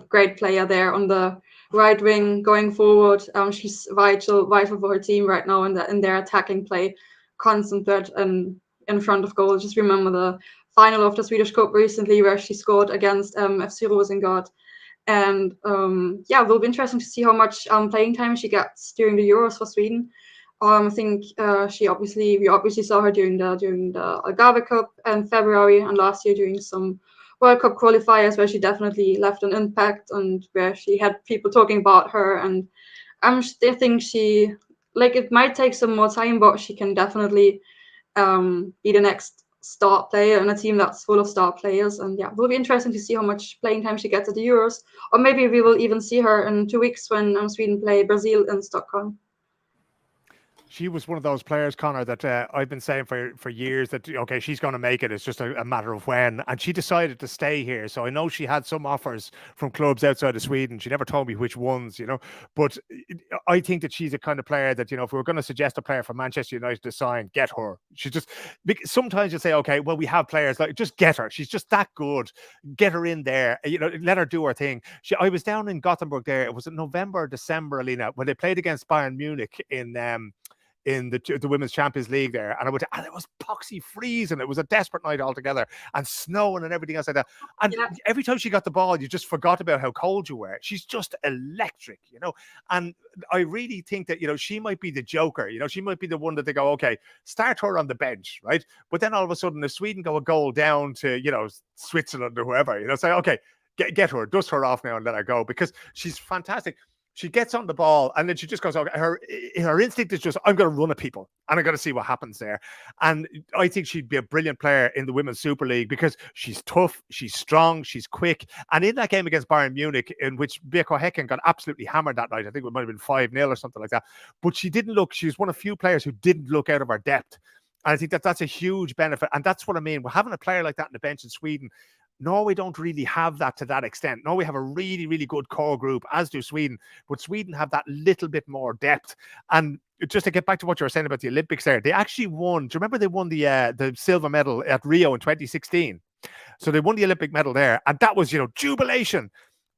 Speaker 3: great player there on the right wing going forward. She's vital for her team right now in their attacking play, concentrate and in front of goal. Just remember the final of the Swedish Cup recently where she scored against FC Rosengård. And it will be interesting to see how much playing time she gets during the Euros for Sweden. I think we obviously saw her during the Algarve Cup in February, and last year during some World Cup qualifiers where she definitely left an impact and where she had people talking about her. And I think she like it might take some more time, but she can definitely be the next star player in a team that's full of star players. And yeah, it will be interesting to see how much playing time she gets at the Euros, or maybe we will even see her in 2 weeks when Sweden play Brazil in Stockholm.
Speaker 5: She was one of those players, Connor, that I've been saying for years that, okay, she's going to make it. It's just a matter of when. And she decided to stay here. So I know she had some offers from clubs outside of Sweden. She never told me which ones, But I think that she's the kind of player that, if we were going to suggest a player for Manchester United to sign, get her. Sometimes you say, okay, well, we have players, like, just get her. She's just that good. Get her in there. Let her do her thing. I was down in Gothenburg there. It was in November or December, Alina, when they played against Bayern Munich in the Women's Champions League there, and it was poxy freezing. It was a desperate night altogether, and snowing and everything else like that. And every time she got the ball, you just forgot about how cold you were. She's just electric, And I really think that she might be the joker. She might be the one that they go, okay, start her on the bench, right? But then all of a sudden, if Sweden go a goal down to Switzerland or whoever, say, okay, get her, dust her off now and let her go, because she's fantastic. She gets on the ball and then she just goes, okay, her instinct is just, I'm going to run at people and I'm going to see what happens there. And I think she'd be a brilliant player in the Women's Super League because she's tough, she's strong, she's quick. And in that game against Bayern Munich, in which Beko Häcken got absolutely hammered that night, I think it might have been 5-0 or something like that. But she was one of few players who didn't look out of her depth. And I think that's a huge benefit. And that's what I mean. We're having a player like that in the bench in Sweden. Norway don't really have that to that extent. Norway have a really, really good core group, as do Sweden. But Sweden have that little bit more depth. And just to get back to what you were saying about the Olympics there, they actually won. Do you remember they won the silver medal at Rio in 2016? So they won the Olympic medal there. And that was, jubilation.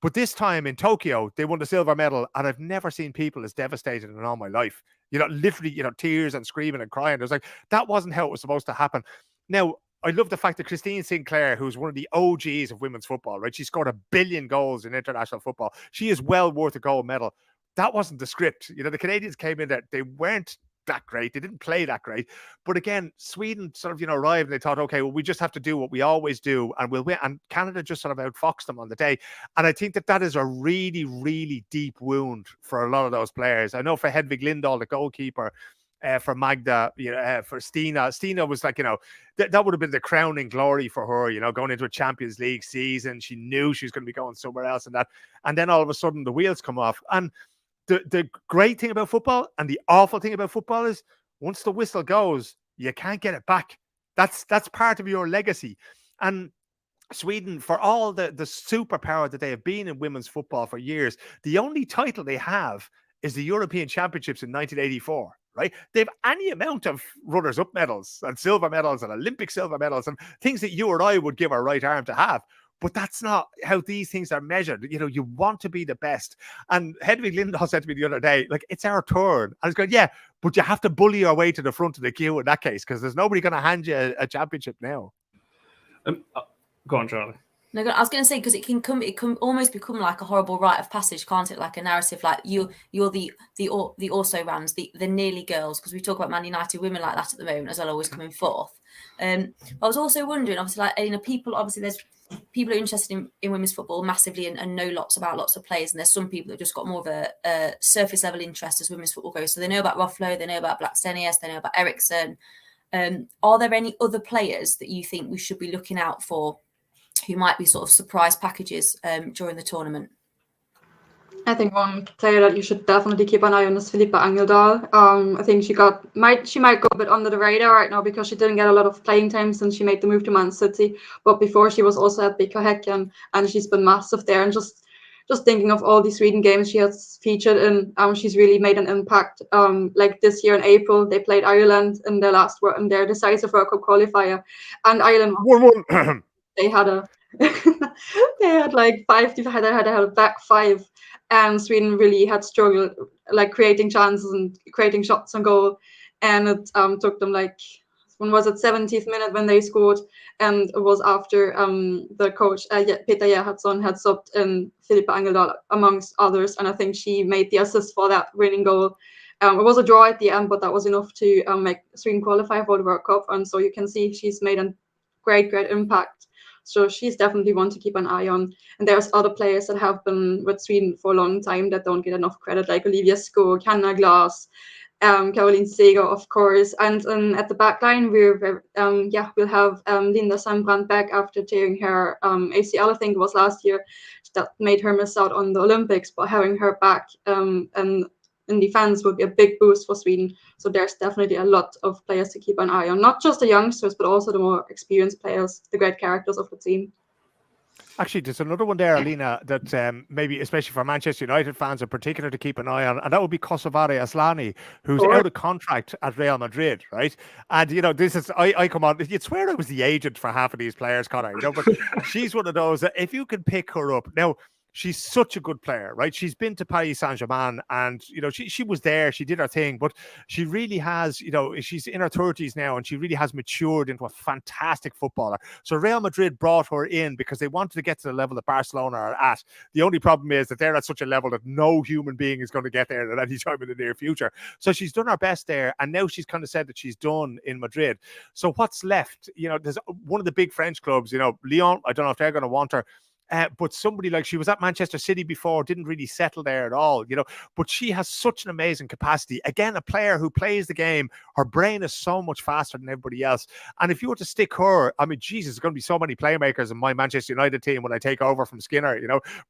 Speaker 5: But this time in Tokyo, they won the silver medal. And I've never seen people as devastated in all my life. Literally, tears and screaming and crying. It was like, that wasn't how it was supposed to happen. Now, I love the fact that Christine Sinclair, who's one of the OGs of women's football, right? She scored 1 billion goals in international football. She is well worth a gold medal. That wasn't the script. The Canadians came in there. They weren't that great. They didn't play that great. But again, Sweden sort of, arrived and they thought, okay, well, we just have to do what we always do and we'll win. And Canada just sort of outfoxed them on the day. And I think that is a really, really deep wound for a lot of those players. I know for Hedvig Lindahl, the goalkeeper, for Magda, for Stina. Stina was like, that would have been the crowning glory for her, going into a Champions League season. She knew she was going to be going somewhere else and that. And then all of a sudden the wheels come off. And the great thing about football and the awful thing about football is once the whistle goes, you can't get it back. That's part of your legacy. And Sweden, for all the superpower that they have been in women's football for years, the only title they have is the European Championships in 1984. Right? They have any amount of runners-up medals and silver medals and Olympic silver medals and things that you or I would give our right arm to have. But that's not how these things are measured. You want to be the best. And Hedvig Lindahl said to me the other day, like, it's our turn. And I was going, yeah, but you have to bully your way to the front of the queue in that case because there's nobody going to hand you a championship now.
Speaker 2: Go on, Charlie.
Speaker 4: No, I was going to say, because it can almost become like a horrible rite of passage, can't it? Like a narrative, like you're the also rans, the nearly girls, because we talk about Man United women like that at the moment as well, always coming forth. I was also wondering, obviously, like, people, obviously, there's people who are interested in women's football massively and know lots of players, and there's some people that have just got more of a surface level interest as women's football goes. So they know about Ruffalo, they know about Blackstenius, they know about Eriksson. Are there any other players that you think we should be looking out for who might be sort of surprise packages during the tournament?
Speaker 3: I think one player that you should definitely keep an eye on is Filippa Angeldal. I think she might go a bit under the radar right now because she didn't get a lot of playing time since she made the move to Man City. But before, she was also at Beko Häcken and she's been massive there. And just thinking of all the Sweden games she has featured in, she's really made an impact. Like this year in April, they played Ireland in their decisive World Cup qualifier, and Ireland
Speaker 5: 1-1.
Speaker 3: They had like they had a back five, and Sweden really had struggled like creating chances and creating shots on goal, and it took them like, when was it, 70th minute when they scored, and it was after the coach Peter Gerhardsson had subbed in Filippa Angeldal amongst others, and I think she made the assist for that winning goal. It was a draw at the end, but that was enough to make Sweden qualify for the World Cup, and so you can see she's made a great impact. So she's definitely one to keep an eye on. And there's other players that have been with Sweden for a long time that don't get enough credit, like Olivia Skog, Hannah Glass, Caroline Seeger, of course. And at the back line, we'll have Linda Sandbrand back after tearing her ACL, I think it was last year. That made her miss out on the Olympics, but having her back and in defense would be a big boost for Sweden. So there's definitely a lot of players to keep an eye on, not just the youngsters, but also the more experienced players, the great characters of the team.
Speaker 5: Actually, there's another one there, Alina, that maybe especially for Manchester United fans in particular to keep an eye on, and that would be Kosovare Asllani, who's out of contract at Real Madrid, right? And, this is, I come on, you'd swear I was the agent for half of these players, Connor, but she's one of those that if you can pick her up. Now, she's such a good player, right? She's been to Paris Saint-Germain and, she was there, she did her thing, but she really has, she's in her 30s now and she really has matured into a fantastic footballer. So Real Madrid brought her in because they wanted to get to the level that Barcelona are at. The only problem is that they're at such a level that no human being is going to get there at any time in the near future. So she's done her best there and now she's kind of said that she's done in Madrid. So what's left? There's one of the big French clubs, Lyon, I don't know if they're going to want her. But somebody like she was at Manchester City before, didn't really settle there at all, but she has such an amazing capacity. Again, a player who plays the game, her brain is so much faster than everybody else. And if you were to stick her, I mean, Jesus, there's going to be so many playmakers in my Manchester United team when I take over from Skinner,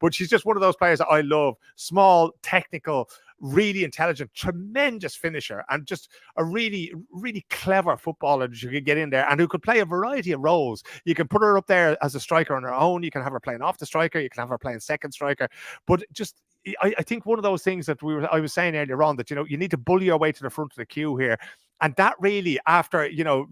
Speaker 5: but she's just one of those players that I love. Small, technical, really intelligent, tremendous finisher, and just a really, really clever footballer that you could get in there and who could play a variety of roles. You can put her up there as a striker on her own. You can have her playing off the striker. You can have her playing second striker. But just, I think one of those things that I was saying earlier on that, you need to bully your way to the front of the queue here. And that really, after,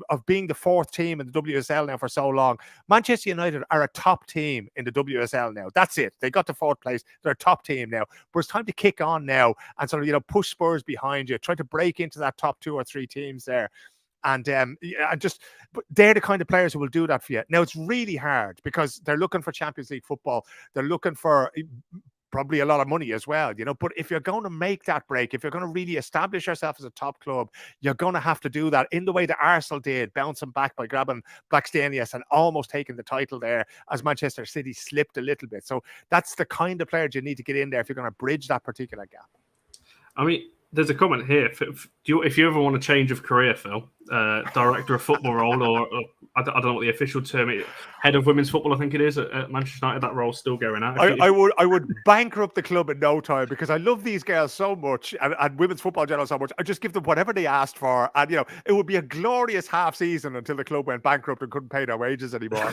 Speaker 5: of being the fourth team in the WSL now for so long, Manchester United are a top team in the WSL now. That's it. They got to fourth place. They're a top team now. But it's time to kick on now and sort of, push Spurs behind you, try to break into that top 2 or 3 teams there. And but they're the kind of players who will do that for you. Now, it's really hard because they're looking for Champions League football. They're looking for probably a lot of money as well, but if you're going to make that break, if you're going to really establish yourself as a top club, you're going to have to do that in the way that Arsenal did, bouncing back by grabbing Blackstenius and almost taking the title there as Manchester City slipped a little bit. So that's the kind of players you need to get in there if you're going to bridge that particular gap.
Speaker 2: I mean, there's a comment here. If you ever want a change of career, Phil, director of football role, or I don't know what the official term is, head of women's football, I think it is at Manchester United. That role's still going out.
Speaker 5: I would bankrupt the club in no time because I love these girls so much and women's football in general so much. I just give them whatever they asked for, and it would be a glorious half season until the club went bankrupt and couldn't pay their wages anymore.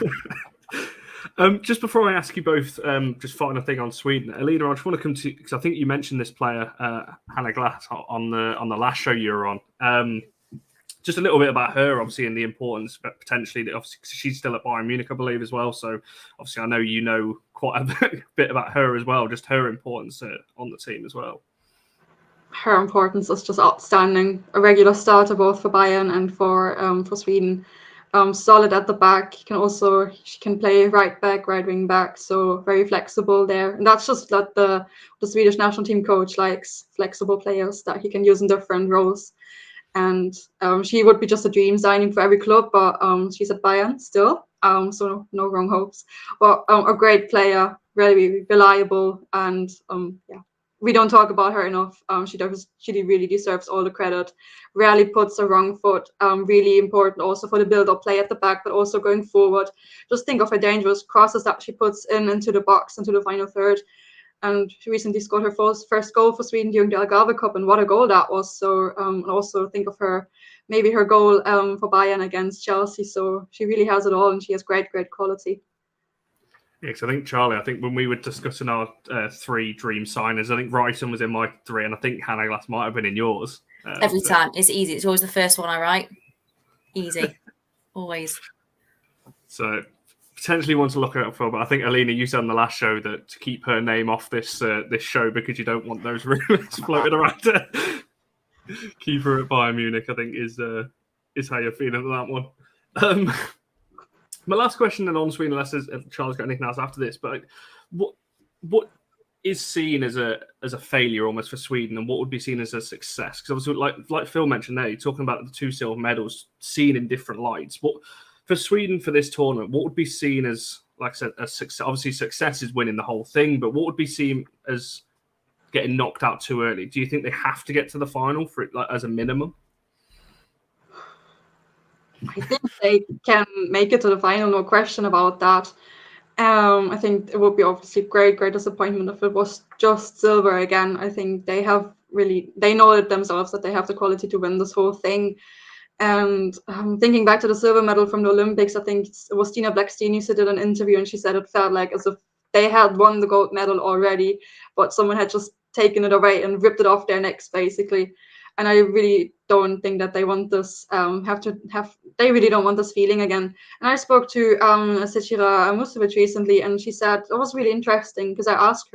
Speaker 2: Just before I ask you both, just final thing on Sweden, Alina, I just want to come to, because I think you mentioned this player, Hannah Glass, on the last show you were on. Just a little bit about her, obviously, and the importance, but potentially, that obviously she's still at Bayern Munich, I believe, as well. So, obviously, I know you know quite a bit about her as well, just her importance on the team as well.
Speaker 3: Her importance is just outstanding. A regular starter both for Bayern and for Sweden. Solid at the back. She can play right back, right wing back, so very flexible there. And that's just that the Swedish national team coach likes, flexible players that he can use in different roles. And she would be just a dream signing for every club, but she's at Bayern still, so no wrong hopes. But a great player, really reliable, and we don't talk about her enough. She really deserves all the credit. Rarely puts a wrong foot. Really important also for the build-up play at the back, but also going forward. Just think of her dangerous crosses that she puts into the box, into the final third. And she recently scored her first goal for Sweden during the Algarve Cup, and what a goal that was. So also think of her, maybe her goal for Bayern against Chelsea. So she really has it all, and she has great quality.
Speaker 2: Yeah, because I think, Charlie, when we were discussing our 3 dream signers, I think Risa was in my 3, and I think Hannah Glass might have been in yours.
Speaker 4: Every time. It's easy. It's always the first one I write. Easy. Always. So
Speaker 2: potentially want to look her up for, but I think, Alina, you said on the last show that to keep her name off this show because you don't want those rumours floating around. Keep her at Bayern Munich, I think, is how you're feeling with that one. My last question then on Sweden, unless Charles got anything else after this, but what is seen as a failure almost for Sweden, and what would be seen as a success? Because obviously, like Phil mentioned there, you're talking about the 2 silver medals seen in different lights. What for Sweden for this tournament, what would be seen as, like I said, a success? Obviously, success is winning the whole thing, but what would be seen as getting knocked out too early. Do you think they have to get to the final for it, like, as a minimum?
Speaker 3: I think they can make it to the final, no question about that. I think it would be obviously great disappointment if it was just silver again. I think they know it themselves that they have the quality to win this whole thing. And thinking back to the silver medal from the Olympics, I think it was Tina Blackstein who did an interview, and she said it felt like as if they had won the gold medal already, but someone had just taken it away and ripped it off their necks, basically. And I really don't think that they want this. They really don't want this feeling again. And I spoke to Sechira Musovic recently, and she said it was really interesting because I asked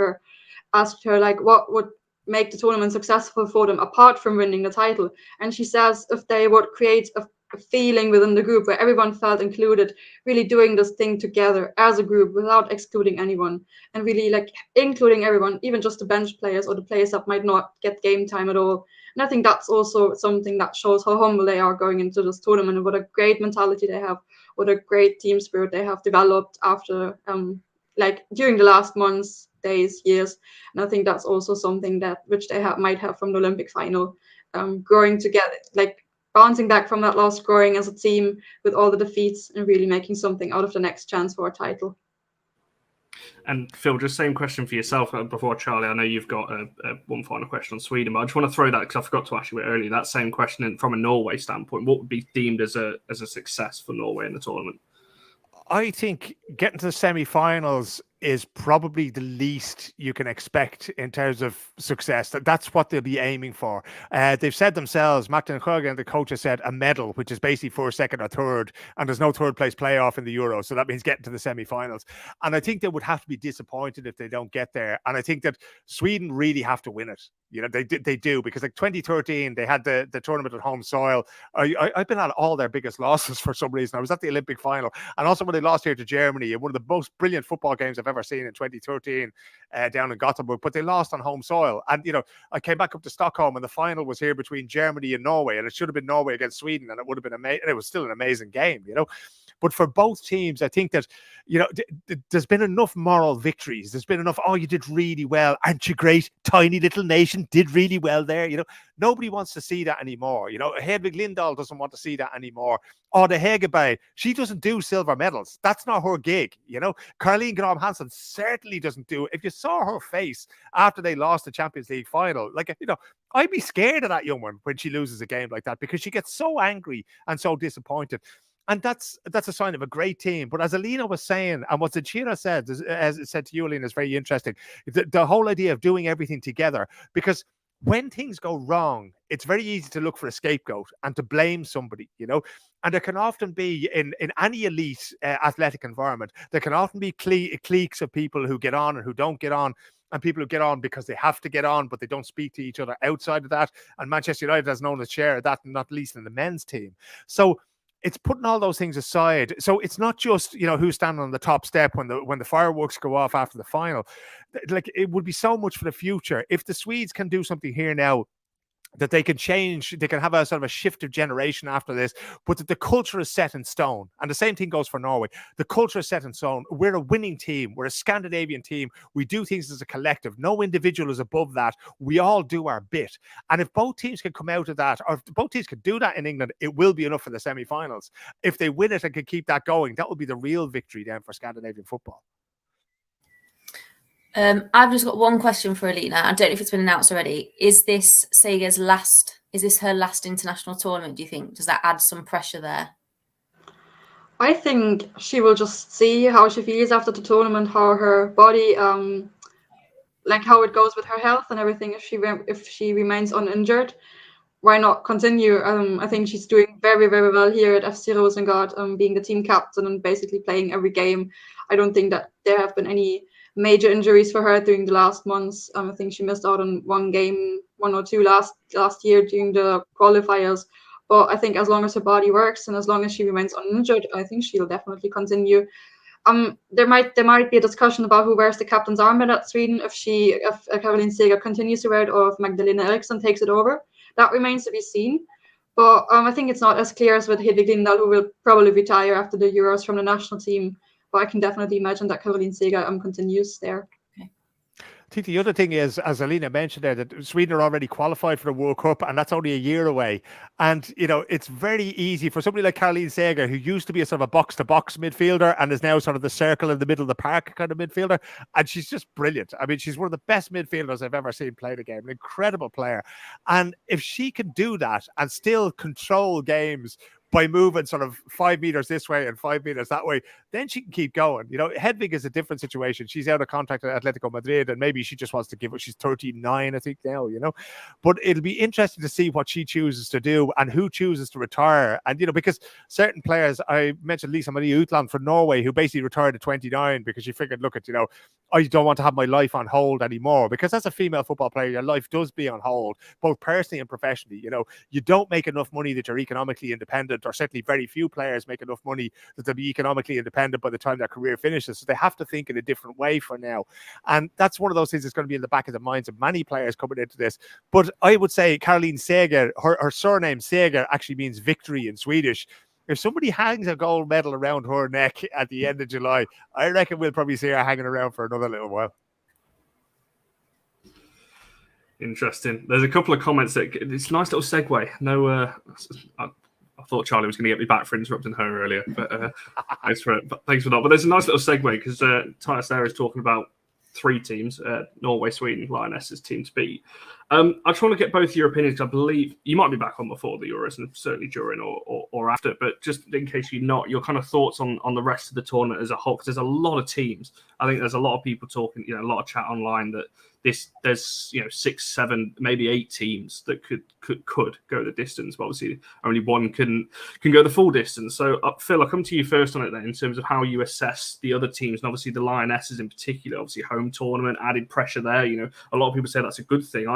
Speaker 3: her like what would make the tournament successful for them apart from winning the title. And she says if they would create a feeling within the group where everyone felt included, really doing this thing together as a group without excluding anyone, and really like including everyone, even just the bench players or the players that might not get game time at all. And I think that's also something that shows how humble they are going into this tournament and what a great mentality they have, what a great team spirit they have developed after like during the last months, days, years. And I think that's also something which they might have from the Olympic final, growing together, like bouncing back from that loss, growing as a team with all the defeats and really making something out of the next chance for a title.
Speaker 2: And Phil, just same question for yourself before Charlie. I know you've got one final question on Sweden, but I just want to throw that because I forgot to ask you it earlier. That same question from a Norway standpoint, what would be deemed as a success for Norway in the tournament?
Speaker 5: I think getting to the semi-finals is probably the least you can expect in terms of success. That's what they'll be aiming for. They've said themselves, Martin Høgen, the coach, has said a medal, which is basically first, second, or third, and there's no third place playoff in the Euro, so that means getting to the semi-finals. And I think they would have to be disappointed if they don't get there. And I think that Sweden really have to win it. You know, they do, because like 2013, they had the tournament at home soil. I've been at all their biggest losses for some reason. I was at the Olympic final, and also when they lost here to Germany in one of the most brilliant football games I've ever seen in 2013 down in Gothenburg, but they lost on home soil. And, you know, I came back up to Stockholm and the final was here between Germany and Norway, and it should have been Norway against Sweden, and it would have been amazing. It was still an amazing game, you know. But for both teams, I think that, you know, there's been enough moral victories. There's been enough, oh, you did really well. Aren't you great? Tiny little nation did really well there. You know, nobody wants to see that anymore. You know, Hedvig Lindahl doesn't want to see that anymore. Or the Hegerberg, she doesn't do silver medals. That's not her gig. You know, Caroline Graham Hansen certainly doesn't do it. If you saw her face after they lost the Champions League final, like, you know, I'd be scared of that young one when she loses a game like that, because she gets so angry and so disappointed. And that's a sign of a great team. But as Alina was saying, and what Zachira said, as it said to you, Alina, is very interesting. The whole idea of doing everything together, because when things go wrong, it's very easy to look for a scapegoat and to blame somebody, you know. And there can often be, in any elite athletic environment, there can often be cliques of people who get on and who don't get on, and people who get on because they have to get on, but they don't speak to each other outside of that. And Manchester United has known its share of that, not least in the men's team. So it's putting all those things aside. So it's not just, you know, who's standing on the top step when the fireworks go off after the final. Like, it would be so much for the future if the Swedes can do something here now, that they can change, they can have a sort of a shift of generation after this, but that the culture is set in stone. And the same thing goes for Norway. The culture is set in stone. We're a winning team. We're a Scandinavian team. We do things as a collective. No individual is above that. We all do our bit. And if both teams can come out of that, or if both teams can do that in England, it will be enough for the semi-finals. If they win it and can keep that going, that will be the real victory then for Scandinavian football.
Speaker 4: I've just got one question for Alina. I don't know if it's been announced already. Is this Seger's last? Is this her last international tournament, do you think? Does that add some pressure there?
Speaker 3: I think she will just see how she feels after the tournament, how her body, like how it goes with her health and everything. If she remains uninjured, why not continue? I think she's doing very, very well here at FC Rosengard, being the team captain and basically playing every game. I don't think that there have been any major injuries for her during the last months. I think she missed out on one or two last year during the qualifiers. But I think as long as her body works and as long as she remains uninjured, I think she'll definitely continue. There might be a discussion about who wears the captain's armband at Sweden, if Caroline Seger continues to wear it or if Magdalena Eriksson takes it over. That remains to be seen. But I think it's not as clear as with Hedvig Lindahl, who will probably retire after the Euros from the national team. But I can definitely imagine that Caroline Seger continues there.
Speaker 4: Okay.
Speaker 5: I think the other thing is, as Alina mentioned there, that Sweden are already qualified for the World Cup, and that's only a year away. And, you know, it's very easy for somebody like Caroline Seger, who used to be a sort of a box-to-box midfielder and is now sort of the circle in the middle of the park kind of midfielder. And she's just brilliant. I mean, she's one of the best midfielders I've ever seen play the game. An incredible player. And if she can do that and still control games by moving sort of 5 meters this way and 5 meters that way, then she can keep going. You know, Hedvig is a different situation. She's out of contract at Atletico Madrid, and maybe she just wants to give it. She's 39, I think, now, you know. But it'll be interesting to see what she chooses to do and who chooses to retire. And, you know, because certain players, I mentioned Lisa Marie Utland from Norway, who basically retired at 29 because she figured, look at, you know, I don't want to have my life on hold anymore. Because as a female football player, your life does be on hold, both personally and professionally. You know, you don't make enough money that you're economically independent, or certainly very few players make enough money that they'll be economically independent by the time their career finishes. So they have to think in a different way for now. And that's one of those things that's going to be in the back of the minds of many players coming into this. But I would say Caroline Seger, her surname Seger actually means victory in Swedish. If somebody hangs a gold medal around her neck at the end of July, I reckon we'll probably see her hanging around for another little while.
Speaker 2: Interesting. There's a couple of comments that it's a nice little segue. No, I thought Charlie was going to get me back for interrupting her earlier, but thanks for that. But there's a nice little segue because Titus there is talking about 3 teams: Norway, Sweden, Lionesses, team to beat. I just want to get both your opinions. I believe you might be back on before the Euros and certainly during or after, but just in case you're not, your kind of thoughts on the rest of the tournament as a whole, because there's a lot of teams. I think there's a lot of people talking, you know, a lot of chat online that there's 6, 7, maybe 8 teams that could go the distance, but obviously only one can go the full distance. So Phil, I'll come to you first on it then, in terms of how you assess the other teams, and obviously the Lionesses in particular. Obviously home tournament, added pressure there. You know, a lot of people say that's a good thing.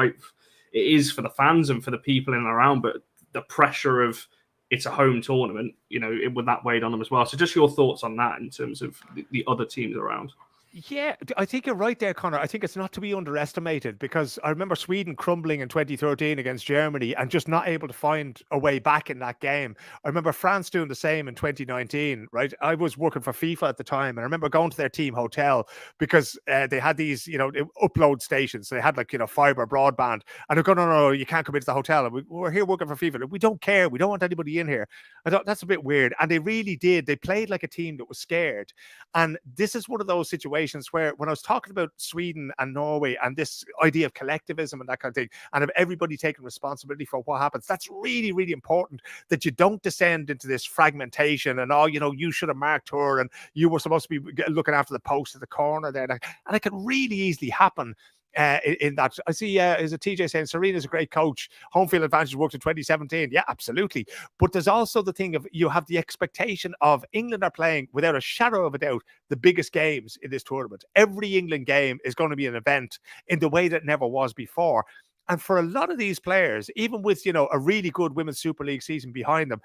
Speaker 2: It is for the fans and for the people in and around, but the pressure of it's a home tournament, you know, with that weighed on them as well. So just your thoughts on that in terms of the other teams around.
Speaker 5: Yeah, I think you're right there, Connor. I think it's not to be underestimated, because I remember Sweden crumbling in 2013 against Germany and just not able to find a way back in that game. I remember France doing the same in 2019, right? I was working for FIFA at the time, and I remember going to their team hotel because they had these, you know, upload stations. So they had, like, you know, fiber broadband, and they're going, no, you can't come into the hotel. And we're here working for FIFA. We don't care. We don't want anybody in here. I thought that's a bit weird. And they really did. They played like a team that was scared. And this is one of those situations where, when I was talking about Sweden and Norway and this idea of collectivism and that kind of thing, and of everybody taking responsibility for what happens, that's really, really important, that you don't descend into this fragmentation and, you know, you should have marked her and you were supposed to be looking after the post at the corner there. And it can really easily happen. In that, I see is a TJ saying Serena's a great coach, home field advantage worked in 2017. Yeah, absolutely. But there's also the thing of, you have the expectation of England are playing, without a shadow of a doubt, the biggest games in this tournament. Every England game is going to be an event in the way that never was before. And for a lot of these players, even with, you know, a really good Women's Super League season behind them,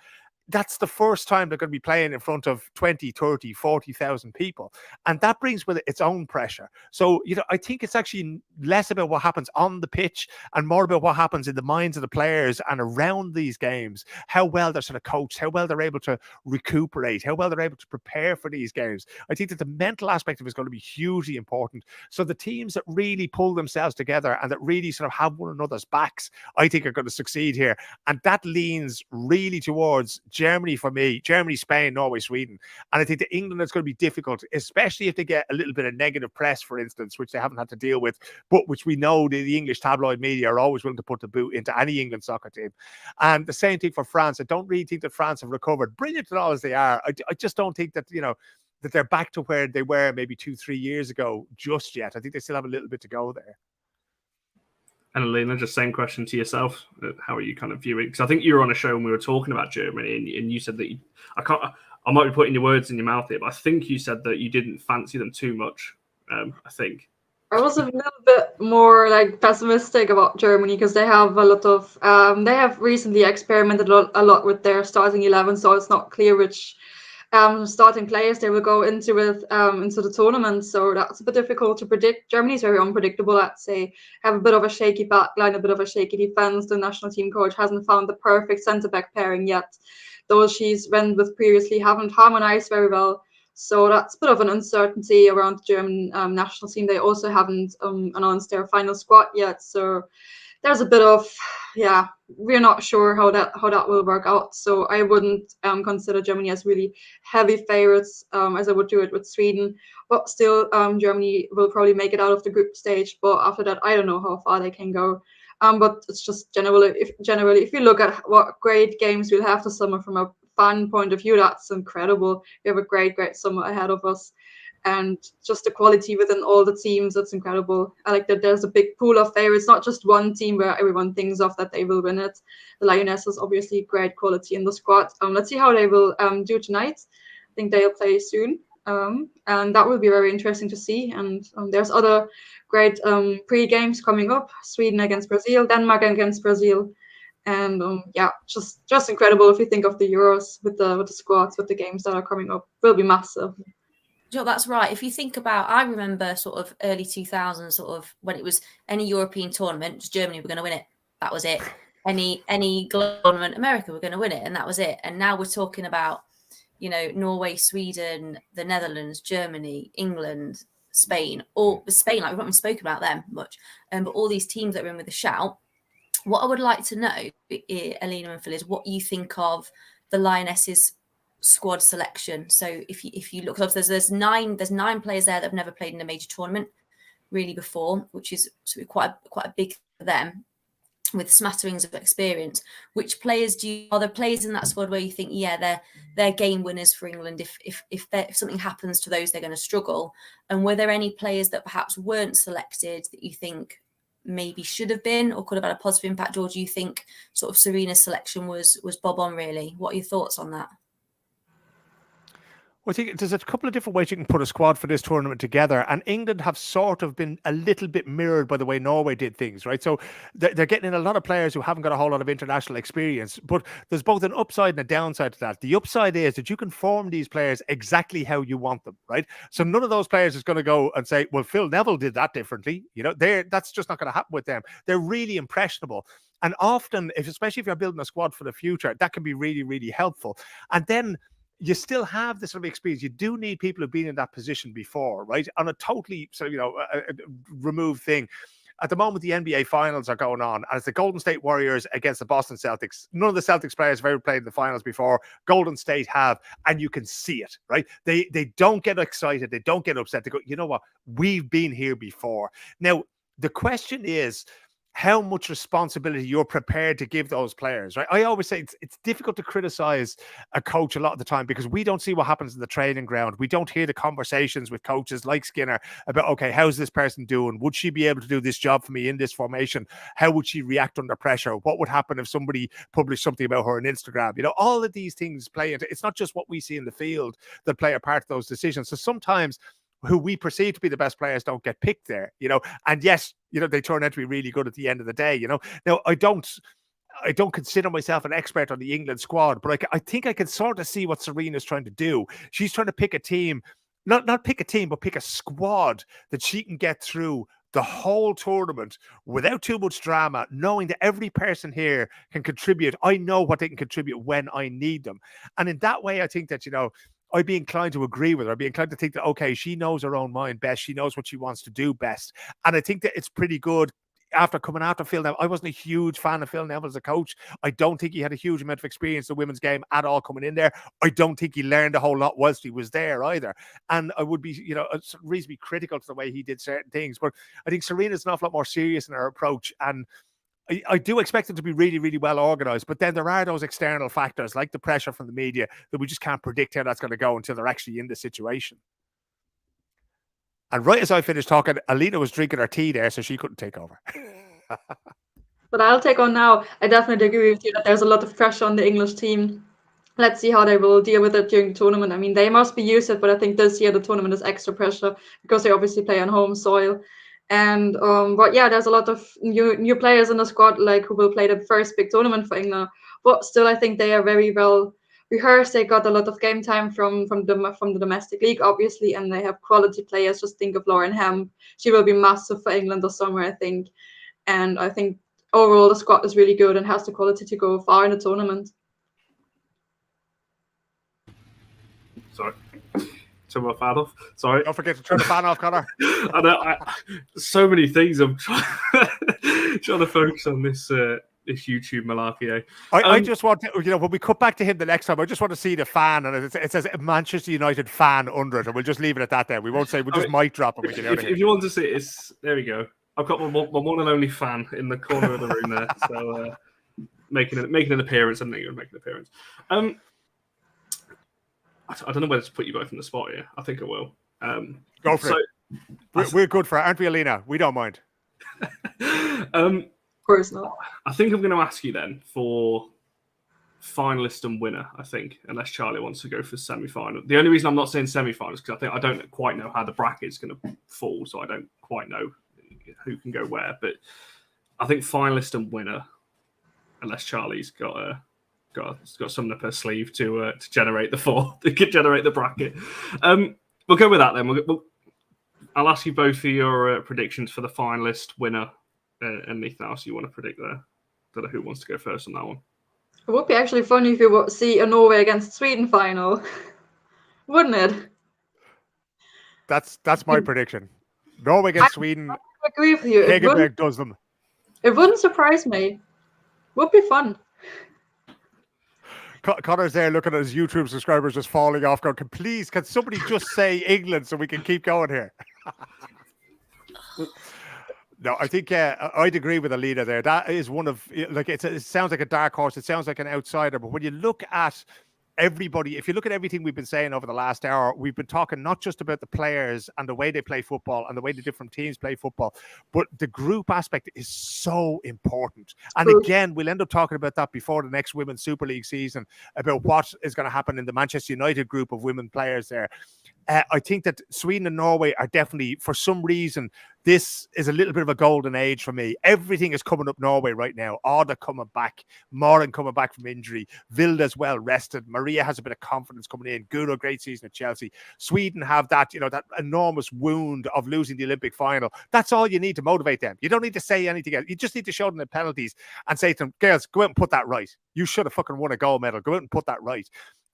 Speaker 5: that's the first time they're going to be playing in front of 20, 30, 40,000 people. And that brings with it its own pressure. So, you know, I think it's actually less about what happens on the pitch and more about what happens in the minds of the players and around these games, how well they're sort of coached, how well they're able to recuperate, how well they're able to prepare for these games. I think that the mental aspect of it is going to be hugely important. So the teams that really pull themselves together and that really sort of have one another's backs, I think, are going to succeed here. And that leans really towards Germany for me, Germany, Spain, Norway, Sweden. And I think that England is going to be difficult, especially if they get a little bit of negative press, for instance, which they haven't had to deal with, but which we know the English tabloid media are always willing to put the boot into any England soccer team. And the same thing for France. I don't really think that France have recovered, brilliant and all as they are. I just don't think that, you know, that they're back to where they were maybe 2-3 years ago just yet. I think they still have a little bit to go there.
Speaker 2: And Alina, just same question to yourself. How are you kind of viewing? Because I think you were on a show when we were talking about Germany, and you said that I might be putting your words in your mouth here, but I think you said that you didn't fancy them too much. I think
Speaker 3: I was a little bit more like pessimistic about Germany because they have a lot of they have recently experimented a lot with their starting 11, so it's not clear which starting players they will go into the tournament. So that's a bit difficult to predict. Germany is very unpredictable. I'd say have a bit of a shaky backline, a bit of a shaky defense. The national team coach hasn't found the perfect centre back pairing yet. Those she's went with previously haven't harmonized very well. So that's a bit of an uncertainty around the German national team. They also haven't announced their final squad yet, so there's a bit of, yeah, we're not sure how that will work out. So I wouldn't consider Germany as really heavy favorites as I would do it with Sweden. But still, Germany will probably make it out of the group stage. But after that, I don't know how far they can go. But it's just generally, if you look at what great games we'll have this summer from a fun point of view, that's incredible. We have a great summer ahead of us. And just the quality within all the teams, that's incredible. I like that there's a big pool of favorites, not just one team where everyone thinks of that they will win it. The Lionesses, obviously, great quality in the squad. Let's see how they will do tonight. I think they'll play soon. And that will be very interesting to see. And there's other great pre-games coming up. Sweden against Brazil, Denmark against Brazil. And yeah, just incredible if you think of the Euros with the squads, with the games that are coming up. Will be massive.
Speaker 4: That's right. If you think about, I remember sort of early 2000s, sort of when it was any European tournament, just Germany were going to win it. That was it. Any global tournament, America were going to win it, and that was it. And now we're talking about, Norway, Sweden, the Netherlands, Germany, England, Spain. Spain, like we've not even spoken about them much, but all these teams that are in with a shout. What I would like to know, Alina and Phil, is what you think of the Lionesses' squad selection. So if you look up, there's nine players there that have never played in a major tournament really before, which is quite a big for them, with smatterings of experience. Which players are there players in that squad where you think, yeah, they're game winners for England? If something happens to those, they're going to struggle. And were there any players that perhaps weren't selected that you think maybe should have been or could have had a positive impact, or do you think sort of Serena's selection was bob on really? What are your thoughts on that?
Speaker 5: Well, I think there's a couple of different ways you can put a squad for this tournament together, and England have sort of been a little bit mirrored by the way Norway did things, right? So they're getting in a lot of players who haven't got a whole lot of international experience, but there's both an upside and a downside to that. The upside is that you can form these players exactly how you want them, right? So none of those players is going to go and say, well, Phil Neville did that differently. That's just not going to happen with them. They're really impressionable. And often, especially if you're building a squad for the future, that can be really, really helpful. And then you still have this sort of experience. You do need people who've been in that position before, right? On a totally sort of, removed thing. At the moment, the NBA finals are going on, and it's the Golden State Warriors against the Boston Celtics. None of the Celtics players have ever played in the finals before. Golden State have, and you can see it, right? They don't get excited. They don't get upset. They go, you know what? We've been here before. Now, the question is, how much responsibility you're prepared to give those players, right? I always say it's difficult to criticize a coach a lot of the time because we don't see what happens in the training ground. We don't hear the conversations with coaches like Skinner about, okay, how's this person doing? Would she be able to do this job for me in this formation? How would she react under pressure? What would happen if somebody published something about her on Instagram? All of these things play into, it's not just what we see in the field that play a part of those decisions. So sometimes who we perceive to be the best players don't get picked there, and yes, they turn out to be really good at the end of the day, Now, I don't consider myself an expert on the England squad, but I think I can sort of see what Serena's trying to do. She's trying to pick a team, not pick a team, but pick a squad that she can get through the whole tournament without too much drama, knowing that every person here can contribute. I know what they can contribute when I need them. And in that way, I think that, I'd be inclined to agree with her. I'd be inclined to think that, okay, she knows her own mind best. She knows what she wants to do best. And I think that it's pretty good after coming after Phil Neville. I wasn't a huge fan of Phil Neville as a coach. I don't think he had a huge amount of experience in the women's game at all coming in there. I don't think he learned a whole lot whilst he was there either. And I would be, reasonably critical to the way he did certain things. But I think Serena's an awful lot more serious in her approach. And I do expect it to be really, really well organised, but then there are those external factors like the pressure from the media that we just can't predict how that's going to go until they're actually in the situation. And right as I finished talking, Alina was drinking her tea there, so she couldn't take over.
Speaker 3: But I'll take on now. I definitely agree with you that there's a lot of pressure on the English team. Let's see how they will deal with it during the tournament. I mean, they must be used to it, but I think this year the tournament is extra pressure because they obviously play on home soil. And but yeah, there's a lot of new players in the squad, like who will play the first big tournament for England. But still, I think they are very well rehearsed. They got a lot of game time from the domestic league, obviously, and they have quality players. Just think of Lauren Hemp; she will be massive for England this summer, I think. And I think overall the squad is really good and has the quality to go far in the tournament.
Speaker 2: Sorry. turn my fan off. Sorry.
Speaker 5: Don't forget to turn the fan off, Connor.
Speaker 2: I know. So many things. I'm trying to focus on this YouTube malarkey.
Speaker 5: I just want to, when we cut back to him the next time, I just want to see the fan, and it says Manchester United fan under it, and we'll just leave it at that. There, we won't say. We'll just mic drop it.
Speaker 2: If you want to see it, there we go. I've got my one and only fan in the corner of the room there, so making an appearance. I think you're making an appearance. I don't know whether to put you both in the spot here. I think I will.
Speaker 5: Go for it. We're good for it, aren't we, Alina? We don't mind.
Speaker 3: Of course not.
Speaker 2: I think I'm going to ask you then for finalist and winner, I think, unless Charlie wants to go for semi-final. The only reason I'm not saying semi-finals is because I don't quite know how the bracket's going to fall, so I don't quite know who can go where. But I think finalist and winner, unless Charlie's got something up her sleeve to generate the bracket. We'll go with that then. I'll ask you both for your predictions for the finalist, winner, and anything else you want to predict there. Don't know who wants to go first on that one.
Speaker 3: It would be actually funny if you see a Norway against Sweden final, wouldn't it?
Speaker 5: That's my prediction. Norway against Sweden.
Speaker 3: I agree with you.
Speaker 5: Hegerberg does them.
Speaker 3: It wouldn't surprise me. Would be fun.
Speaker 5: Connor's there looking at his YouTube subscribers just falling off. Going, please, can somebody just say England so we can keep going here? No, I think I'd agree with Alina there. That is one of, it sounds like a dark horse. It sounds like an outsider. But when you look at everybody, if you look at everything we've been saying over the last hour, we've been talking not just about the players and the way they play football and the way the different teams play football, but the group aspect is so important. And again, we'll end up talking about that before the next Women's Super League season, about what is going to happen in the Manchester United group of women players there. I think that Sweden and Norway are definitely, for some reason, this is a little bit of a golden age for me. Everything is coming up Norway right now. Oda coming back, Moran coming back from injury, Vilde as well rested, Maria has a bit of confidence coming in, Guro, great season at Chelsea. Sweden have that, that enormous wound of losing the Olympic final. That's all you need to motivate them. You don't need to say anything else. You just need to show them the penalties and say to them, girls, go out and put that right. You should have fucking won a gold medal. Go out and put that right.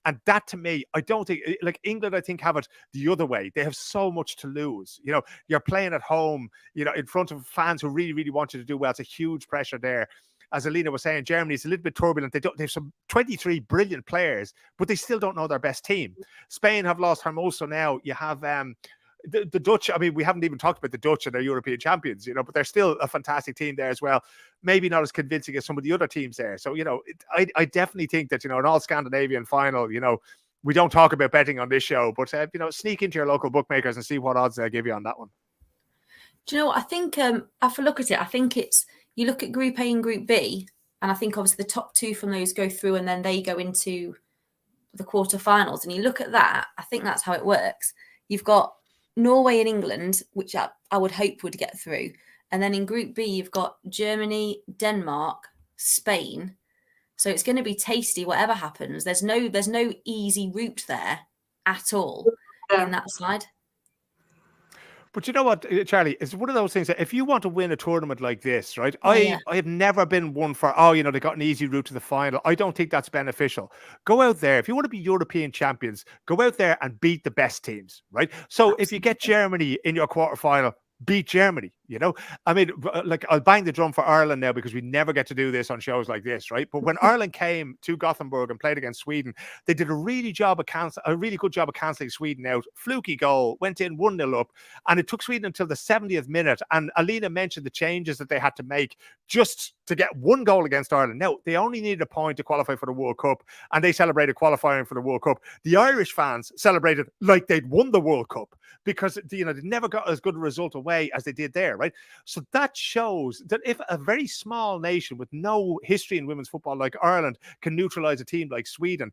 Speaker 5: And that, to me, I don't think, England, I think, have it the other way. They have so much to lose. You're playing at home, in front of fans who really, really want you to do well. It's a huge pressure there. As Alina was saying, Germany is a little bit turbulent. They have some 23 brilliant players, but they still don't know their best team. Spain have lost Hermoso now. You have the Dutch. I mean, we haven't even talked about the Dutch and their European champions, but they're still a fantastic team there as well. Maybe not as convincing as some of the other teams there. So, I definitely think that, an all Scandinavian final, we don't talk about betting on this show, but, sneak into your local bookmakers and see what odds they give you on that one.
Speaker 4: Do you know what? I think, if I look at it, I think it's, you look at Group A and Group B, and I think obviously the top two from those go through and then they go into the quarterfinals. And you look at that, I think that's how it works. You've got Norway and England, which I would hope would get through. And then in Group B, you've got Germany, Denmark, Spain. So it's going to be tasty, whatever happens. There's no easy route there at all in that side.
Speaker 5: But you know what, Charlie, it's one of those things that if you want to win a tournament like this, right? I have never been one for, they got an easy route to the final. I don't think that's beneficial. Go out there. If you want to be European champions, go out there and beat the best teams, right? So if you get Germany in your quarterfinal, beat Germany, I mean, I'll bang the drum for Ireland now because we never get to do this on shows like this, right? But when Ireland came to Gothenburg and played against Sweden, they did a really good job of cancelling Sweden out. Fluky goal, went in 1-0 up, and it took Sweden until the 70th minute. And Alina mentioned the changes that they had to make just to get one goal against Ireland. Now, they only needed a point to qualify for the World Cup, and they celebrated qualifying for the World Cup. The Irish fans celebrated like they'd won the World Cup because, they never got as good a result away as they did there, right? So that shows that if a very small nation with no history in women's football like Ireland can neutralize a team like Sweden,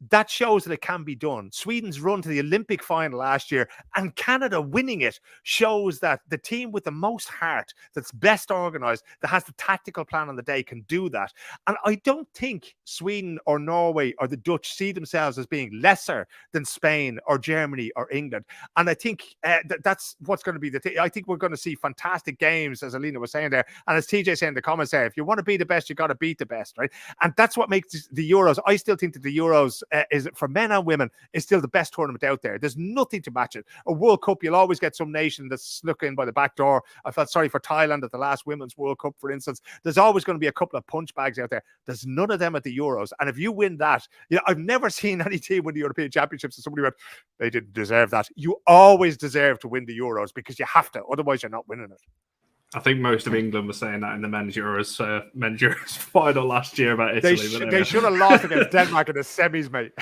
Speaker 5: that shows that it can be done. Sweden's run to the Olympic final last year and Canada winning it shows that the team with the most heart, that's best organized, that has the tactical plan on the day can do that. And I don't think Sweden or Norway or the Dutch see themselves as being lesser than Spain or Germany or England. And I think that's what's going to be the thing. I think we're going to see fantastic games, as Alina was saying there. And as TJ said in the comments there, if you want to be the best, you got to beat the best, right? And that's what makes the Euros. I still think that the Euros is for men and women is still the best tournament out there. There's nothing to match it. A World Cup, you'll always get some nation that's snuck in by the back door. I felt sorry for Thailand at the last Women's World Cup, for instance. There's always going to be a couple of punch bags out there. There's none of them at the Euros. And if you win that, I've never seen any team win the European Championships and somebody went, they didn't deserve that. You always deserve to win the Euros because you have to. Otherwise, you're not winning it.
Speaker 2: I think most of England were saying that in the men's Euros final last year about Italy.
Speaker 5: They should have lost against Denmark in the semis, mate.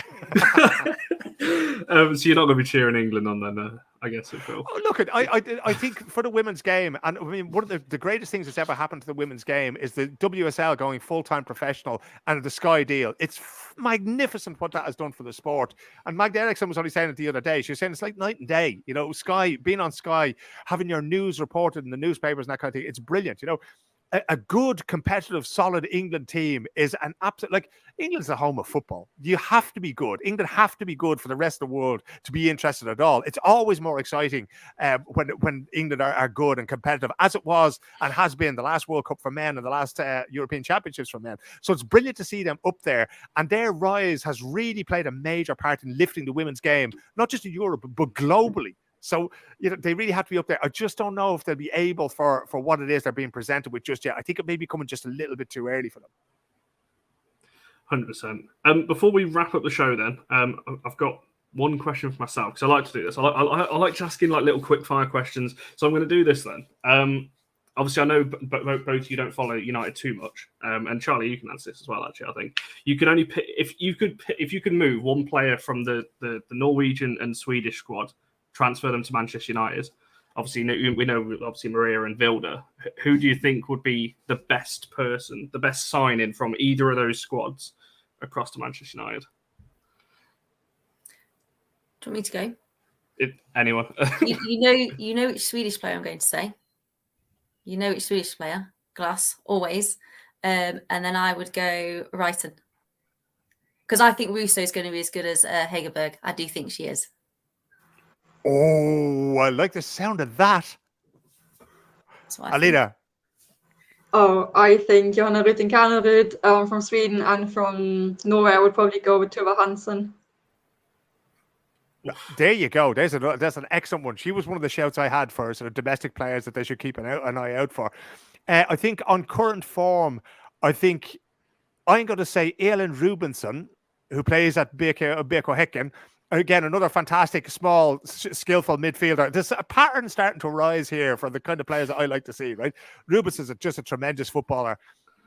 Speaker 2: So you're not going to be cheering England on then, I guess, Phil.
Speaker 5: Oh, look, I think for the women's game, and I mean, one of the greatest things that's ever happened to the women's game is the WSL going full-time professional and the Sky deal. It's magnificent what that has done for the sport. And Magda Eriksson was only saying it the other day. She was saying it's like night and day. Sky, being on Sky, having your news reported in the newspapers and that kind of thing. It's brilliant. A good, competitive, solid England team is an absolute, like, England's the home of football. You have to be good. England have to be good for the rest of the world to be interested at all. It's always more exciting when England are good and competitive, as it was and has been the last World Cup for men and the last European Championships for men. So it's brilliant to see them up there. And their rise has really played a major part in lifting the women's game, not just in Europe, but globally. So, they really have to be up there. I just don't know if they'll be able for what it is they're being presented with just yet. I think it may be coming just a little bit too early for them.
Speaker 2: 100%. Before we wrap up the show then, I've got one question for myself, because I like to do this. I like asking like little quick fire questions. So I'm going to do this then. Obviously, I know both of you don't follow United too much. And Charlie, you can answer this as well, actually, I think. You can only pick, if you could move one player from the Norwegian and Swedish squad, transfer them to Manchester United. Obviously, we know Maria and Vilde. Who do you think would be the best person, the best signing from either of those squads across to Manchester United?
Speaker 4: Do you want me to go?
Speaker 2: Anyone?
Speaker 4: you know which Swedish player I'm going to say. You know which Swedish player? Glass, always. And then I would go Reiten. Because I think Russo is going to be as good as Hegerberg. I do think she is.
Speaker 5: Oh, I like the sound of that. Alina.
Speaker 3: Oh, I think Johanna Rytting Kaneryd from Sweden, and from Norway, I would probably go with Tuva Hansen.
Speaker 5: There you go. That's an excellent one. She was one of the shouts I had for sort of domestic players that they should keep an eye out for. I think on current form, I'm going to say Elin Rubensson, who plays at BK Häcken. Again, another fantastic, small, skillful midfielder. There's a pattern starting to rise here for the kind of players that I like to see, right? Rubens is just a tremendous footballer.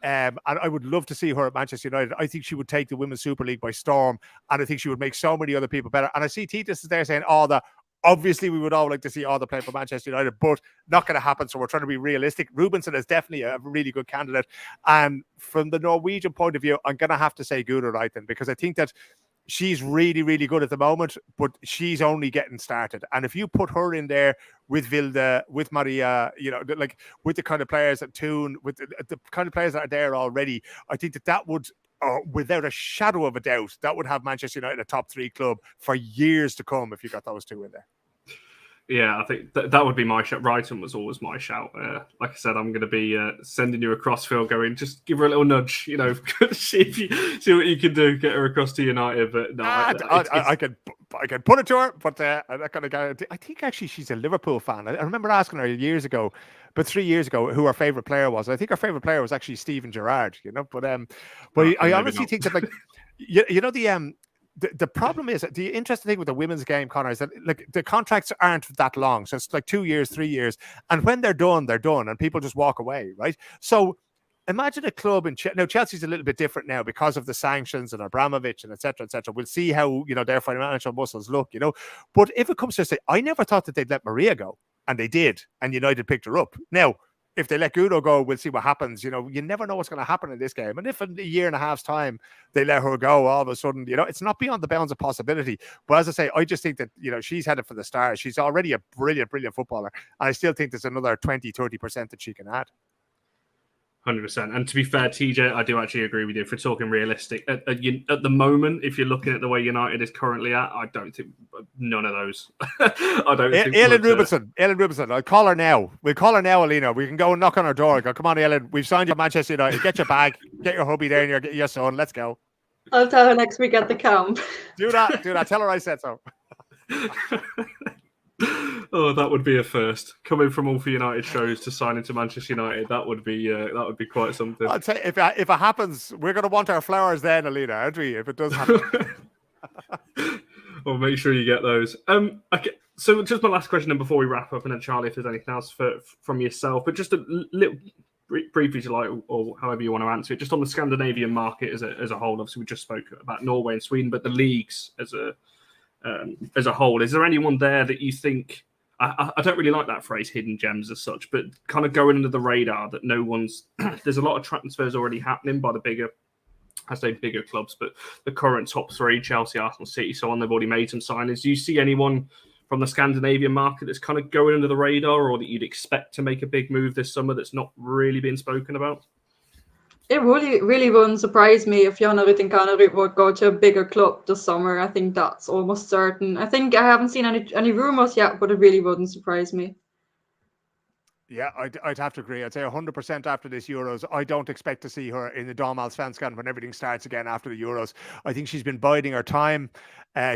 Speaker 5: And I would love to see her at Manchester United. I think she would take the Women's Super League by storm. And I think she would make so many other people better. And I see Titus is there saying, obviously we would all like to see Alda play for Manchester United, but not going to happen. So we're trying to be realistic. Rubensson is definitely a really good candidate. And from the Norwegian point of view, I'm going to have to say Guro Reiten, because I think that she's really, really good at the moment, but she's only getting started. And if you put her in there with Vilde, with Maria, like with the kind of players at Toon, with the kind of players that are there already, I think that would, without a shadow of a doubt, that would have Manchester United a top 3 club for years to come if you got those two in there.
Speaker 2: Yeah, I think that would be my shout. Brighton was always my shout. Like I said, I'm going to be sending you across, Phil, going, just give her a little nudge, see what you can do, get her across to United. But no,
Speaker 5: I can put it to her, but I'm not going to guarantee. I think actually she's a Liverpool fan. I remember asking her 3 years ago, who her favorite player was. I think her favorite player was actually Steven Gerrard. But I honestly think that, like, the problem is, the interesting thing with the women's game, Connor, is that, like, the contracts aren't that long. So it's like 2 years, 3 years. And when they're done, and people just walk away, right? So imagine a club in Chelsea. Now, Chelsea's a little bit different now because of the sanctions and Abramovich and et cetera, et cetera. We'll see how, their financial muscles look, But if it comes to say, I never thought that they'd let Maria go. And they did. And United picked her up. Now, if they let Guro go, we'll see what happens. You never know what's going to happen in this game. And if in a year and a half's time they let her go, all of a sudden, it's not beyond the bounds of possibility. But as I say, I just think that, she's headed for the stars. She's already a brilliant, brilliant footballer. And I still think there's another 20-30% that she can add.
Speaker 2: 100%. And to be fair, TJ, I do actually agree with you. If we're talking realistic, at the moment, if you're looking at the way United is currently at, I don't think none of those. I don't think.
Speaker 5: Elin Rubensson. I'll call her now. We'll call her now, Alina. We can go and knock on her door. Go, come on, Elin. We've signed you at Manchester United. Get your bag. Get your hubby there and your son. Let's go.
Speaker 3: I'll tell her next week at the camp.
Speaker 5: Do that. Tell her I said so.
Speaker 2: Oh, that would be a first. Coming from all for United shows to sign into Manchester United, that would be quite something.
Speaker 5: I'd say if it happens, we're going to want our flowers then, Alina, aren't we? If it does happen.
Speaker 2: Well, make sure you get those. Okay. So just my last question, and before we wrap up, and then Charlie, if there's anything else from yourself, but just a little briefly, you like, or however you want to answer it, just on the Scandinavian market as a whole. Obviously, we just spoke about Norway and Sweden, but the leagues as a whole, is there anyone there that you think? I don't really like that phrase, hidden gems as such, but kind of going under the radar that no one's. There's a lot of transfers already happening by the bigger clubs, but the current top three, Chelsea, Arsenal, City, so on, they've already made some signings. Do you see anyone from the Scandinavian market that's kind of going under the radar, or that you'd expect to make a big move this summer that's not really being spoken about?
Speaker 3: It really wouldn't surprise me if Jonna Rytting-Kanerud would go to a bigger club this summer. I think that's almost certain. I think I haven't seen any rumors yet, but it really wouldn't surprise me.
Speaker 5: Yeah, I'd have to agree. I'd say 100% after this Euros. I don't expect to see her in the Damallsvenskan when everything starts again after the Euros. I think she's been biding her time.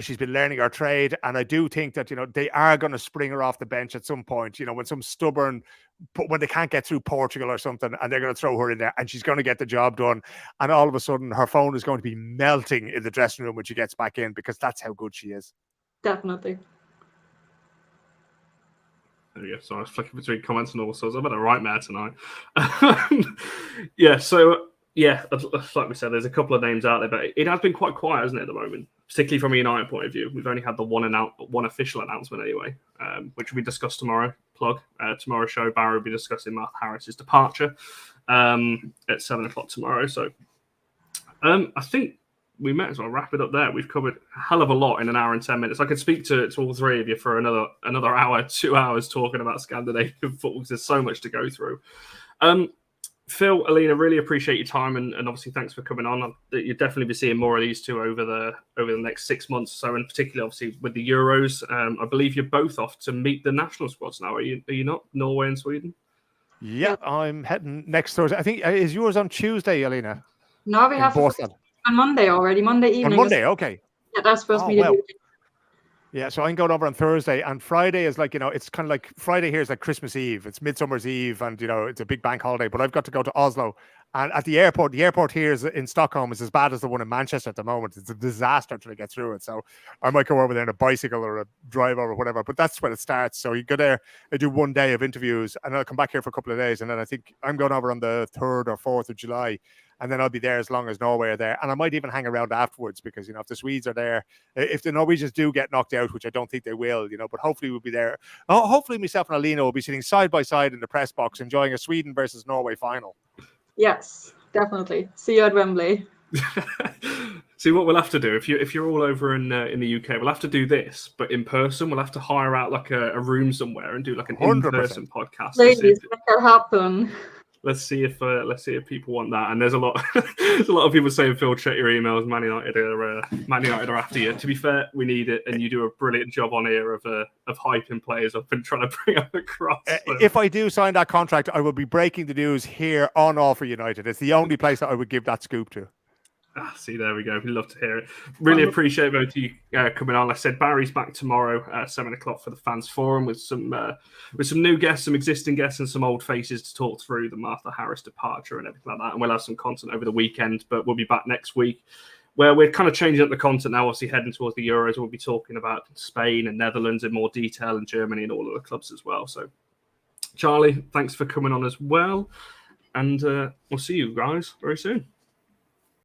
Speaker 5: She's been learning her trade. And I do think that, they are going to spring her off the bench at some point, when some stubborn, when they can't get through Portugal or something, and they're going to throw her in there and she's going to get the job done. And all of a sudden her phone is going to be melting in the dressing room when she gets back in, because that's how good she is.
Speaker 3: Definitely.
Speaker 2: There we go. So I was flicking between comments and all sorts. I've had a nightmare tonight. Like we said, there's a couple of names out there, but it has been quite quiet, hasn't it, at the moment? Particularly from a United point of view. We've only had the one official announcement anyway, which will be discussed tomorrow. Tomorrow's show, Barry will be discussing Martha Harris's departure at 7:00 tomorrow. So I think we might as well wrap it up there. We've covered a hell of a lot in an hour and 10 minutes. I could speak to all three of you for another hour, 2 hours talking about Scandinavian football, because there's so much to go through. Phil, Alina, really appreciate your time, and obviously thanks for coming on. You'll definitely be seeing more of these two over the next 6 months or so, and particularly obviously with the Euros. I believe you're both off to meet the national squads now. Are you not? Norway and Sweden?
Speaker 5: Yeah, I'm heading next Thursday. I think, is yours on Tuesday, Alina?
Speaker 3: No, we have on Monday already. Monday evening.
Speaker 5: On Monday, okay.
Speaker 3: Yeah, that's supposed to be the
Speaker 5: Yeah, so I'm going over on Thursday, and Friday is like, it's kind of like Friday here is like Christmas Eve. It's Midsummer's Eve, and, it's a big bank holiday, but I've got to go to Oslo. And at the airport here in Stockholm is as bad as the one in Manchester at the moment. It's a disaster to get through it. So I might go over there in a bicycle or a drive or whatever, but that's when it starts. So you go there, I do 1 day of interviews, and I'll come back here for a couple of days. And then I think I'm going over on the 3rd or 4th of July. And then I'll be there as long as Norway are there. And I might even hang around afterwards, because, if the Swedes are there, if the Norwegians do get knocked out, which I don't think they will, but hopefully we'll be there. Hopefully myself and Alina will be sitting side by side in the press box enjoying a Sweden versus Norway final.
Speaker 3: Yes, definitely. See you at Wembley.
Speaker 2: See, what we'll have to do, if you're all over in the UK, we'll have to do this, but in person. We'll have to hire out like a room somewhere and do like an
Speaker 5: 100%.
Speaker 2: In-person podcast.
Speaker 3: Ladies, make that happen.
Speaker 2: Let's see if people want that. And there's a lot of people saying, Phil, check your emails. Man United are after you. To be fair, we need it, and you do a brilliant job on here of hyping players up and trying to bring them across. So.
Speaker 5: If I do sign that contract, I will be breaking the news here on All for United. It's the only place that I would give that scoop to.
Speaker 2: See, there we go. We'd love to hear it. Really appreciate both of you coming on. Like I said, Barry's back tomorrow at 7:00 for the fans forum with some new guests, some existing guests, and some old faces to talk through the Martha Harris departure and everything like that. And we'll have some content over the weekend, but we'll be back next week, where we're kind of changing up the content now. Obviously, heading towards the Euros, we'll be talking about Spain and Netherlands in more detail, and Germany and all of the clubs as well. So, Charlie, thanks for coming on as well, and we'll see you guys very soon.